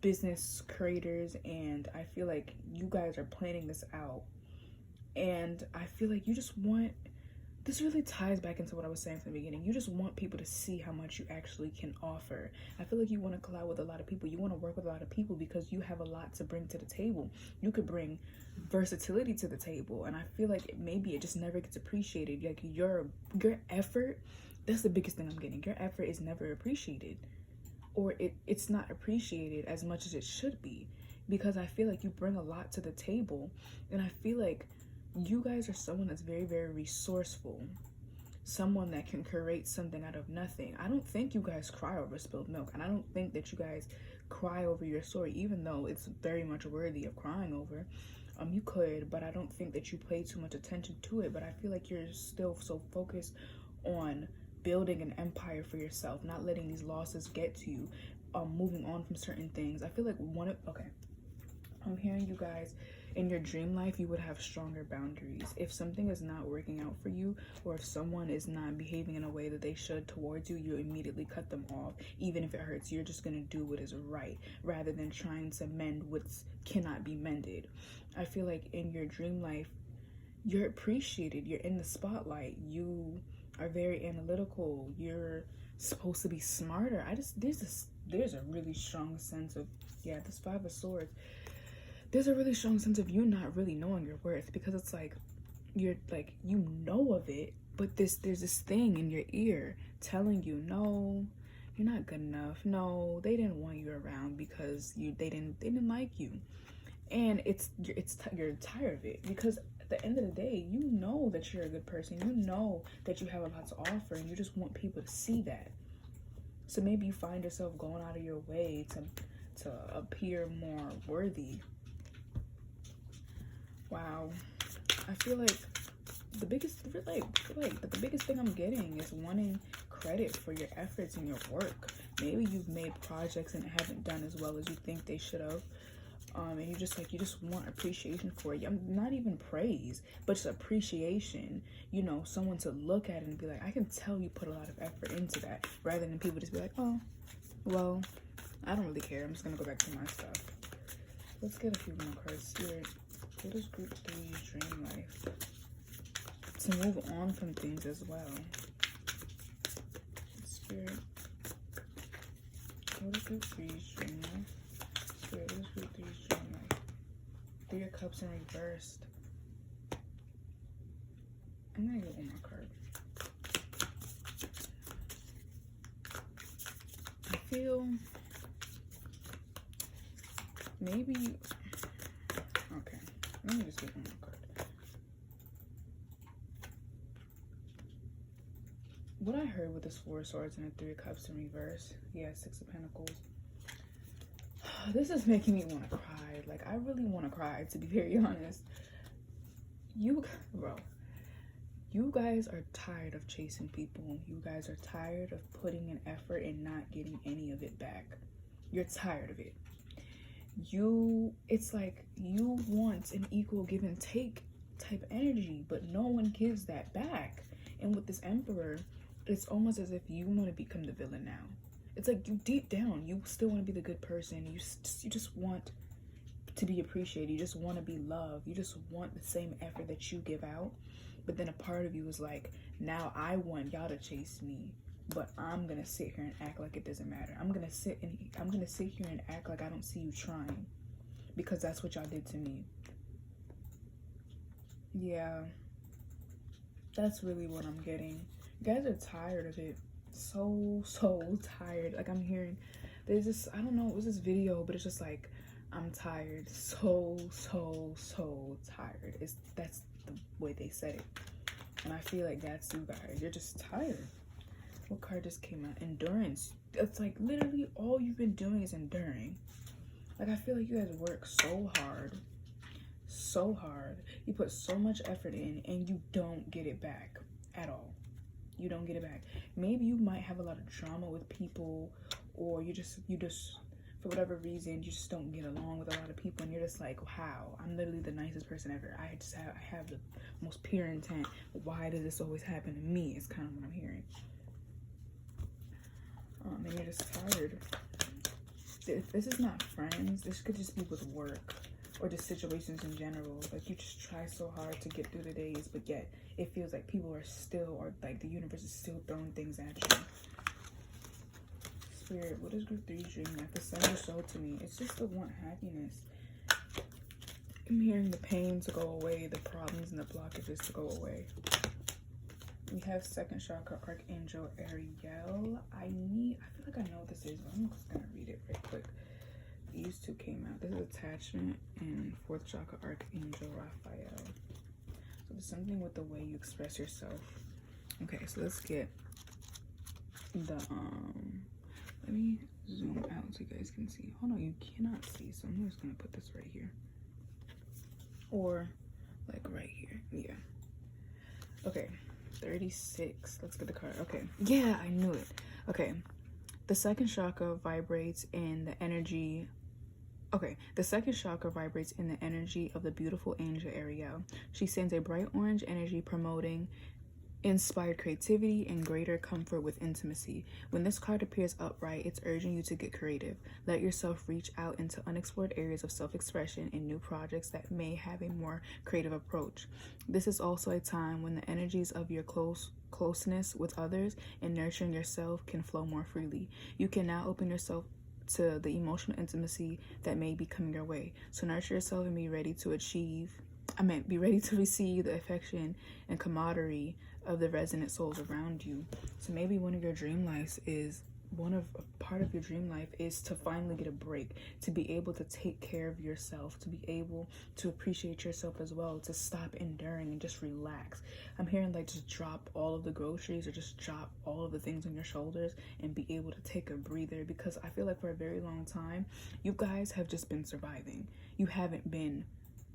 business creators, and I feel like you guys are planning this out. And I feel like you just want, this really ties back into what I was saying from the beginning, you just want people to see how much you actually can offer. I feel like you want to collab with a lot of people, you want to work with a lot of people, because you have a lot to bring to the table. You could bring versatility to the table, and I feel like maybe it just never gets appreciated. Like your effort, that's the biggest thing I'm getting. Your effort is never appreciated, or it's not appreciated as much as it should be, because I feel like you bring a lot to the table. And I feel like you guys are someone that's very, very resourceful, someone that can create something out of nothing. I don't think you guys cry over spilled milk, and I don't think that you guys cry over your story, even though it's very much worthy of crying over. You could, but I don't think that you pay too much attention to it. But I feel like you're still so focused on building an empire for yourself, not letting these losses get to you, moving on from certain things. I feel like I'm hearing you guys, in your dream life, you would have stronger boundaries. If something is not working out for you, or if someone is not behaving in a way that they should towards you, you immediately cut them off. Even if it hurts, you're just gonna do what is right, rather than trying to mend what cannot be mended. I feel like in your dream life, you're appreciated, you're in the spotlight, you are very analytical, you're supposed to be smarter. There's a really strong sense of, this 5 of Swords, there's a really strong sense of you not really knowing your worth, because it's like you're like, you know of it, but there's this thing in your ear telling you, no, you're not good enough, no, they didn't want you around because they didn't like you. And you're tired of it, because at the end of the day, you know that you're a good person, you know that you have a lot to offer, and you just want people to see that. So maybe you find yourself going out of your way to appear more worthy. Wow. I feel like the biggest thing I'm getting is wanting credit for your efforts and your work. Maybe you've made projects and haven't done as well as you think they should have. And you just want appreciation for it. Not even praise, but just appreciation. You know, someone to look at it and be like, I can tell you put a lot of effort into that, rather than people just be like, oh, well, I don't really care. I'm just gonna go back to my stuff. Let's get a few more cards. Spirit, what is group 3's dream life? To move on from things as well. Spirit, what is group 3's dream life? Spirit, what is group 3's dream life? 3 of Cups in reversed. I'm gonna get one more card. I feel maybe, okay, let me just get one more card. What I heard with this 4 of Swords and the 3 of Cups in reverse, yeah, 6 of Pentacles. This is making me want to cry. Like, I really want to cry, to be very honest. You guys are tired of chasing people. You guys are tired of putting an effort and not getting any of it back. You're tired of it. It's like you want an equal give and take type energy, but no one gives that back. And with this Emperor, it's almost as if you want to become the villain now. It's like you deep down, you still want to be the good person. You just want to be appreciated. You just want to be loved. You just want the same effort that you give out. But then a part of you is like, now I want y'all to chase me, but I'm gonna sit here and act like it doesn't matter. I'm gonna sit here and act like I don't see you trying, because that's what y'all did to me. Yeah, that's really what I'm getting. You guys are tired of it. So tired. Like, I'm hearing there's this, I don't know, it was this video, but it's just like, I'm tired. So tired. That's the way they said it. And I feel like that's you guys. You're just tired. What card just came out? Endurance. It's like literally all you've been doing is enduring. Like, I feel like you guys work so hard. So hard. You put so much effort in and you don't get it back at all. You don't get it back. Maybe you might have a lot of drama with people, or you just for whatever reason, you just don't get along with a lot of people, and you're just like, wow, I'm literally the nicest person ever. I have the most pure intent. Why does this always happen to me? It's kind of what I'm hearing. And you're just tired. This is not friends. This could just be with work or just situations in general. Like, you just try so hard to get through the days, but yet it feels like people are still, or like the universe is still throwing things at you. Spirit, what is group 3's dream life? The Sun is show to me. It's just the want happiness. I'm hearing the pain to go away, the problems and the blockages to go away. We have 2nd chakra Archangel Ariel. I feel like I know what this is, but I'm just gonna read it right quick. These two came out. This is attachment, and 4th chakra Archangel Raphael. So there's something with the way you express yourself. Okay, so let's get the let me zoom out so you guys can see. Oh no, you cannot see, so I'm just gonna put this right here, or like right here. Yeah. Okay, 36. Let's get the card. Okay, yeah, I knew it. Okay, the 2nd chakra vibrates in the energy. Okay, the 2nd chakra vibrates in the energy of the beautiful angel Ariel. She sends a bright orange energy promoting inspired creativity and greater comfort with intimacy. When this card appears upright, it's urging you to get creative. Let yourself reach out into unexplored areas of self-expression and new projects that may have a more creative approach. This is also a time when the energies of your closeness with others and nurturing yourself can flow more freely. You can now open yourself to the emotional intimacy that may be coming your way. So nurture yourself and be ready to receive the affection and camaraderie of the resonant souls around you. So maybe one of your dream lives is, part of your dream life is to finally get a break, to be able to take care of yourself, to be able to appreciate yourself as well, to stop enduring and just relax. I'm hearing like just drop all of the groceries or just drop all of the things on your shoulders and be able to take a breather, because I feel like for a very long time you guys have just been surviving. You haven't been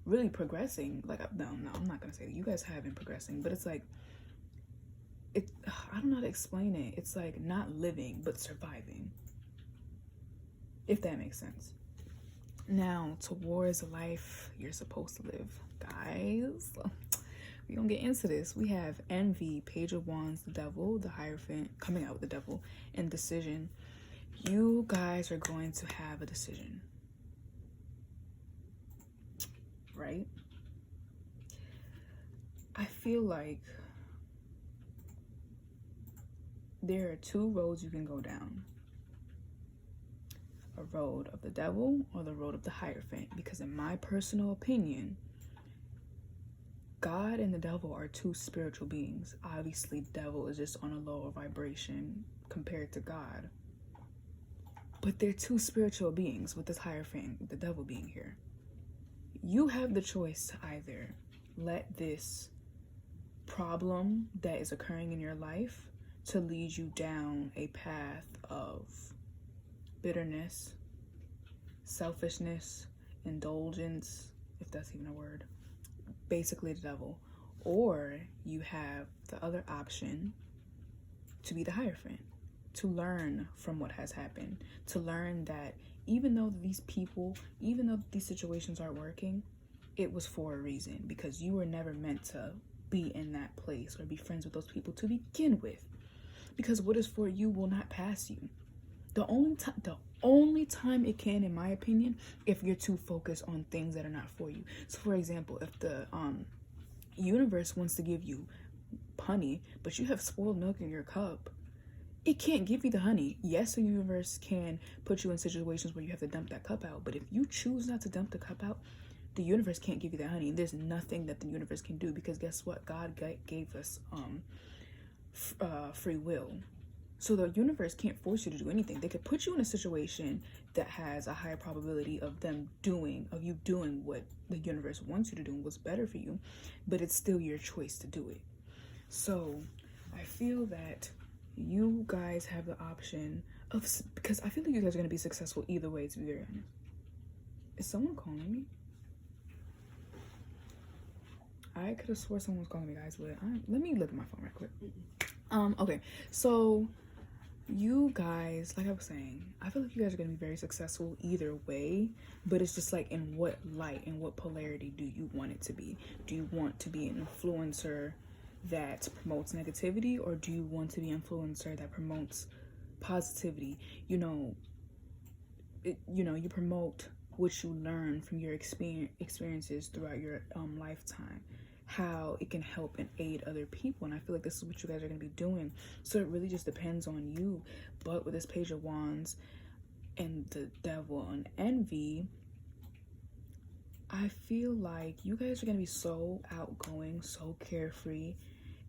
really progressing. Like, no, I'm not gonna say that you guys have been progressing, but it's like, I don't know how to explain it. It's like not living, but surviving, if that makes sense. Now, towards the life you're supposed to live, guys, we're gonna get into this. We have envy, Page of Wands, the devil, the Hierophant, coming out with the devil, and decision. You guys are going to have a decision, right? I feel like there are two roads you can go down. A road of the devil or the road of the Hierophant. Because in my personal opinion, God and the devil are two spiritual beings. Obviously, devil is just on a lower vibration compared to God. But they're two spiritual beings, with this Hierophant, the devil being here. You have the choice to either let this problem that is occurring in your life to lead you down a path of bitterness, selfishness, indulgence, if that's even a word, basically the devil. Or you have the other option to be the Hierophant, to learn from what has happened, to learn that even though these situations aren't working, it was for a reason, because you were never meant to be in that place or be friends with those people to begin with. Because what is for you will not pass you. The only time it can, in my opinion, if you're too focused on things that are not for you. So for example, if the universe wants to give you honey, but you have spoiled milk in your cup, it can't give you the honey. Yes, the universe can put you in situations where you have to dump that cup out, but if you choose not to dump the cup out, the universe can't give you that honey. There's nothing that the universe can do, because guess what? God gave us free will. So the universe can't force you to do anything. They could put you in a situation that has a higher probability of you doing what the universe wants you to do and what's better for you, but it's still your choice to do it. So I feel that you guys have the option of, because I feel like you guys are going to be successful either way, to be very honest. Is someone calling me? I could have swore someone was calling me, guys, but let me look at my phone right quick. Okay, so you guys, like I was saying, I feel like you guys are going to be very successful either way, but it's just like, in what light and what polarity do you want it to be? Do you want to be an influencer that promotes negativity, or do you want to be an influencer that promotes positivity? You promote what you learn from your experiences throughout your lifetime, how it can help and aid other people. And I feel like this is what you guys are going to be doing. So it really just depends on you. But with this Page of Wands and the devil and envy, I feel like you guys are going to be so outgoing, so carefree,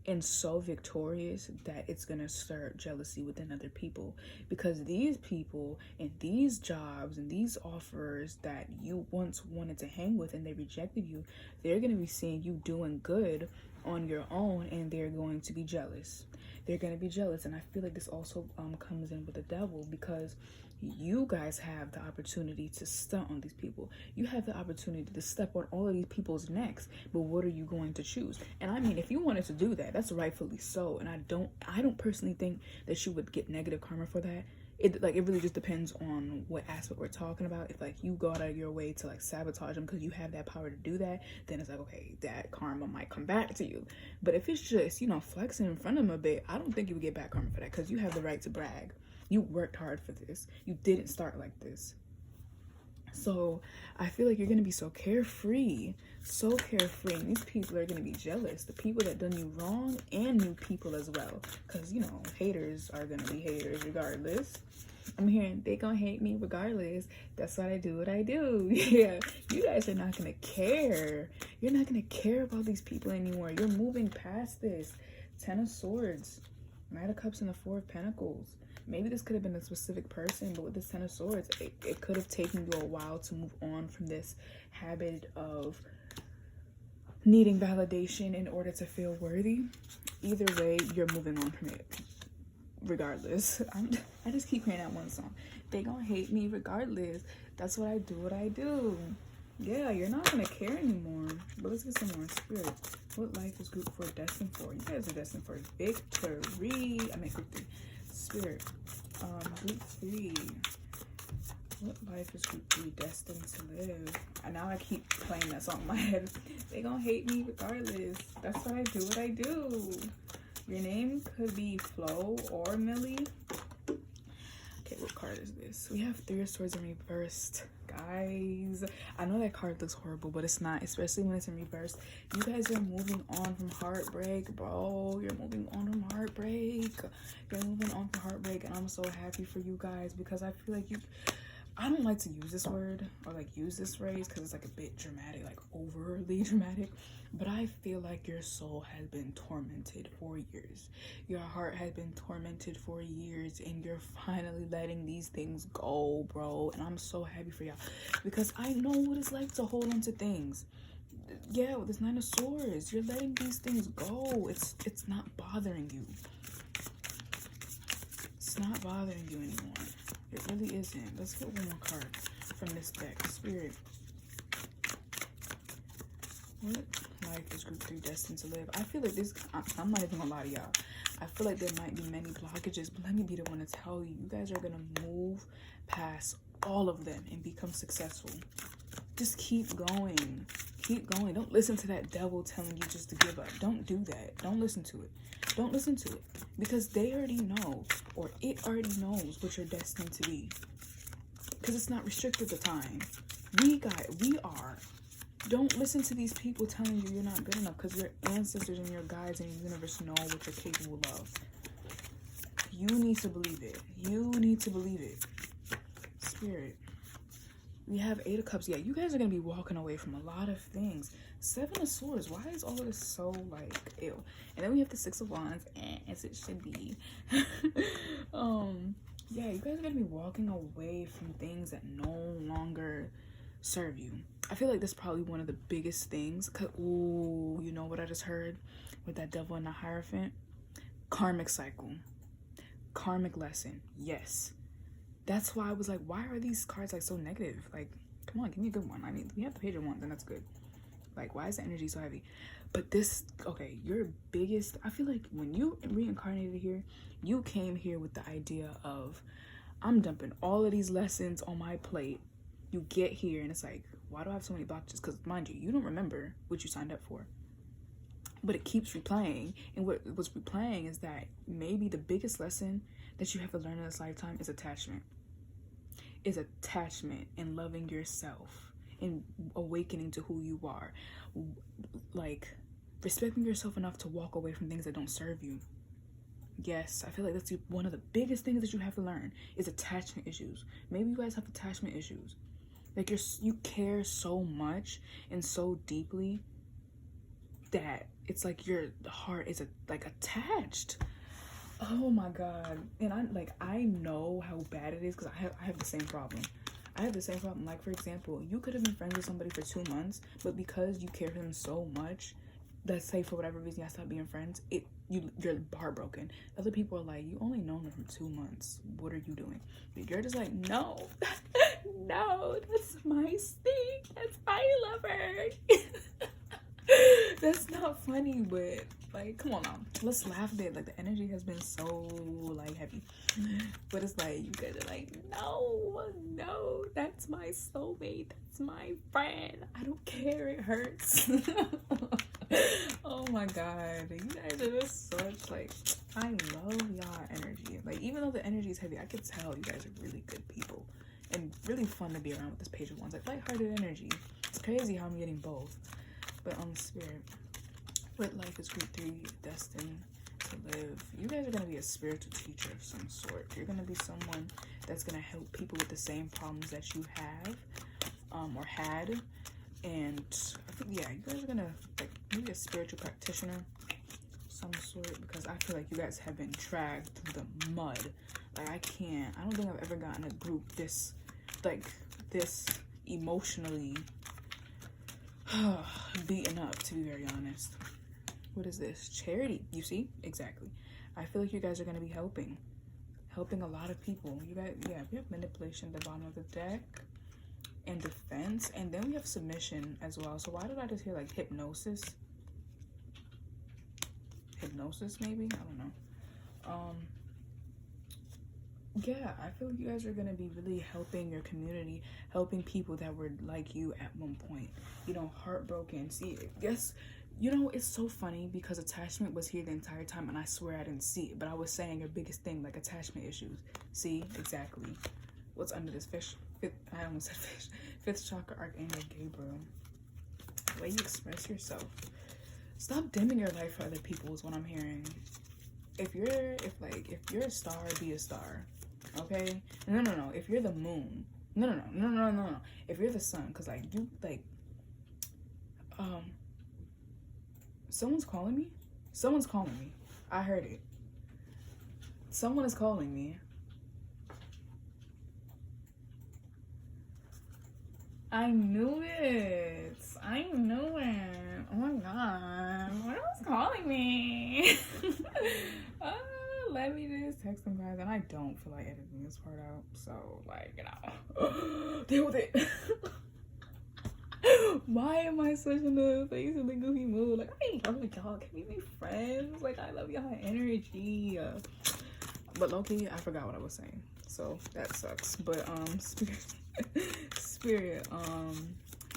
and so victorious that it's going to stir jealousy within other people, because these people and these jobs and these offers that you once wanted to hang with and they rejected you, they're going to be seeing you doing good on your own, and they're going to be jealous. They're going to be jealous. And I feel like this also comes in with the devil, because you guys have the opportunity to stunt on these people. You have the opportunity to step on all of these people's necks, but what are you going to choose? And I mean, if you wanted to do that, that's rightfully so. And I don't personally think that you would get negative karma for that. It really just depends on what aspect we're talking about. If like you go out of your way to like sabotage them because you have that power to do that, then it's like, okay, that karma might come back to you. But if it's just, flexing in front of them a bit, I don't think you would get back karma for that, because you have the right to brag. You worked hard for this. You didn't start like this. So I feel like you're going to be so carefree. And these people are going to be jealous. The people that done you wrong, and new people as well. Because, haters are going to be haters regardless. I'm hearing they going to hate me regardless. That's why I do what I do. Yeah, you guys are not going to care. You're not going to care about these people anymore. You're moving past this. 10 of Swords, Knight of Cups, and the Four of Pentacles. Maybe this could have been a specific person, but with this 10 of Swords, it could have taken you a while to move on from this habit of needing validation in order to feel worthy. Either way, you're moving on from it regardless. I just keep hearing that one song. They gonna hate me regardless. That's what I do. Yeah, you're not gonna care anymore. But let's get some more. Spirit, what life is group 4 destined for? You guys are destined for victory. I mean, group 3. Spirit, group 3. What life is group 3 destined to live? And now I keep playing that song in my head. They gonna hate me regardless. That's what I do. What I do. Your name could be Flo or Millie. Okay, what card is this? We have 3 of Swords in reversed. Guys, I know that card looks horrible, but it's not, especially when it's in reverse. You guys are moving on from heartbreak, bro. You're moving on from heartbreak. You're moving on from heartbreak, and I'm so happy for you guys because I feel like I don't like to use this word or like use this phrase because it's like a bit dramatic, like overly dramatic, but I feel like your soul has been tormented for years. Your heart has been tormented for years, and you're finally letting these things go, bro. And I'm so happy for y'all because I know what it's like to hold on to things. Yeah, with this 9 of Swords, you're letting these things go. It's not bothering you. It's not bothering you anymore. It really isn't. Let's get one more card from this deck. Spirit, what life is group 3 destined to live? I feel like this, I'm not even gonna lie to y'all. I feel like there might be many blockages, but let me be the one to tell you, you guys are gonna move past all of them and become successful. Just keep going. Keep going. Don't listen to that devil telling you just to give up. Don't do that. Don't listen to it. Don't listen to it because they already know, or it already knows what you're destined to be, because it's not restricted to time. We are. Don't listen to these people telling you you're not good enough, because your ancestors and your guides in the universe know what you're capable of. You need to believe it. You need to believe it. Spirit, we have 8 of Cups. Yeah, you guys are going to be walking away from a lot of things. 7 of Swords. Why is all of this so, like, ew? And then we have the 6 of Wands, as it should be. Yeah, you guys are going to be walking away from things that no longer serve you. I feel like that's probably one of the biggest things. Ooh, you know what I just heard with that Devil and the Hierophant? Karmic cycle. Karmic lesson. Yes. That's why I was like, why are these cards like so negative? Like, come on, give me a good one. I mean, we have the Page of Wands, and that's good. Like, why is the energy so heavy? But this, okay, your biggest, I feel like when you reincarnated here, you came here with the idea of, I'm dumping all of these lessons on my plate. You get here and it's like, why do I have so many blockages? Because mind you, you don't remember what you signed up for. But it keeps replaying. And what's replaying is that maybe the biggest lesson that you have to learn in this lifetime is attachment. Is attachment and loving yourself and awakening to who you are. Like, respecting yourself enough to walk away from things that don't serve you. Yes, I feel like that's one of the biggest things that you have to learn is attachment issues. Maybe you guys have attachment issues. Like, you care so much and so deeply that it's like your heart is like attached. Oh my God. And I know how bad it is because I have the same problem. I have the same problem. Like, for example, you could have been friends with somebody for 2 months, but because you care for them so much, let's say for whatever reason you stop being friends, you're heartbroken. Other people are like, you only known them for 2 months. What are you doing? But you're just like, no, no, that's my Sting. That's my lover. That's not funny, but like, come on now, let's laugh a bit. Like, the energy has been so like heavy, but it's like you guys are like, no, that's my soulmate, that's my friend. I don't care, it hurts. Oh my God, you guys are just such, like, I love y'all energy. Like, even though the energy is heavy, I could tell you guys are really good people and really fun to be around with this Page of Wands. Like, lighthearted energy. It's crazy how I'm getting both. But on the Spirit, what life is group 3 destined to live? You guys are going to be a spiritual teacher of some sort. You're going to be someone that's going to help people with the same problems that you have or had. And I think, yeah, you guys are going to, like, maybe a spiritual practitioner of some sort, because I feel like you guys have been dragged through the mud. Like, I don't think I've ever gotten a group this emotionally beaten up, to be very honest. What is this? Charity. You see? Exactly. I feel like you guys are going to be helping a lot of people. You guys, yeah, we have manipulation at the bottom of the deck, and defense, and then we have submission as well. So why did I just hear like hypnosis? Hypnosis, maybe? I don't know. Yeah, I feel like you guys are gonna be really helping your community, helping people that were like you at one point, you know, heartbroken. See, yes, you know, it's so funny because attachment was here the entire time and I swear I didn't see it, but I was saying your biggest thing, like attachment issues. See, exactly. What's under this I almost said fish. Fifth chakra, Archangel Gabriel. The way you express yourself. Stop dimming your light for other people is what I'm hearing. If you're a star, be a star. Okay? No. If you're the moon. No. If you're the sun, cause like you like someone's calling me? Someone's calling me. I heard it. Someone is calling me. I knew it. Oh my god. What was calling me? Let me just text them, guys. And I don't feel like editing this part out. So, like, you know. Deal with it. Why am I such in the basically goofy mood? Like, I love y'all. Can we be friends? Like, I love y'all energy. But low-key, I forgot what I was saying. So, that sucks. But, Spirit,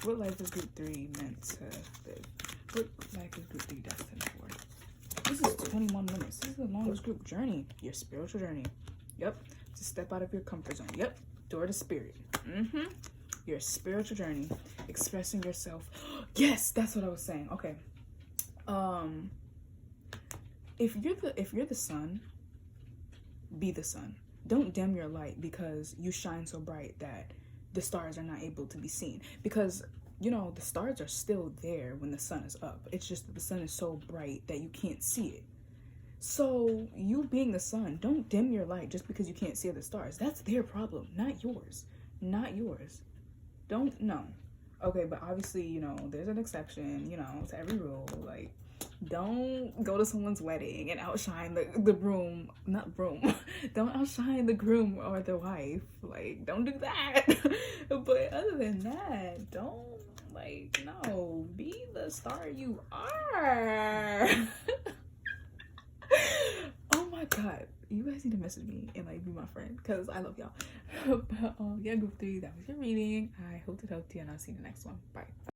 what life is group 3 meant to live? What life is group 3 destined for? This is 21 minutes. This is the longest group journey. Your spiritual journey. Yep. To step out of your comfort zone. Yep. Door to spirit. Your spiritual journey. Expressing yourself. Yes, that's what I was saying. Okay. If you're the sun, be the sun. Don't dim your light because you shine so bright that the stars are not able to be seen. Because, you know, the stars are still there when the sun is up. It's just that the sun is so bright that you can't see it. So you being the sun, don't dim your light just because you can't see the stars. That's their problem, not yours. Not yours. No. Okay, but obviously, you know, there's an exception, you know, to every rule. Like, don't go to someone's wedding and outshine the groom. Not broom. Don't outshine the groom or the wife. Like, don't do that. But other than that, don't, like, no. Be the star you are. Oh my god. You guys need to message me and, like, be my friend. Because I love y'all. But, yeah, group 3, that was your reading. I hope it helped you, and I'll see you in the next one. Bye.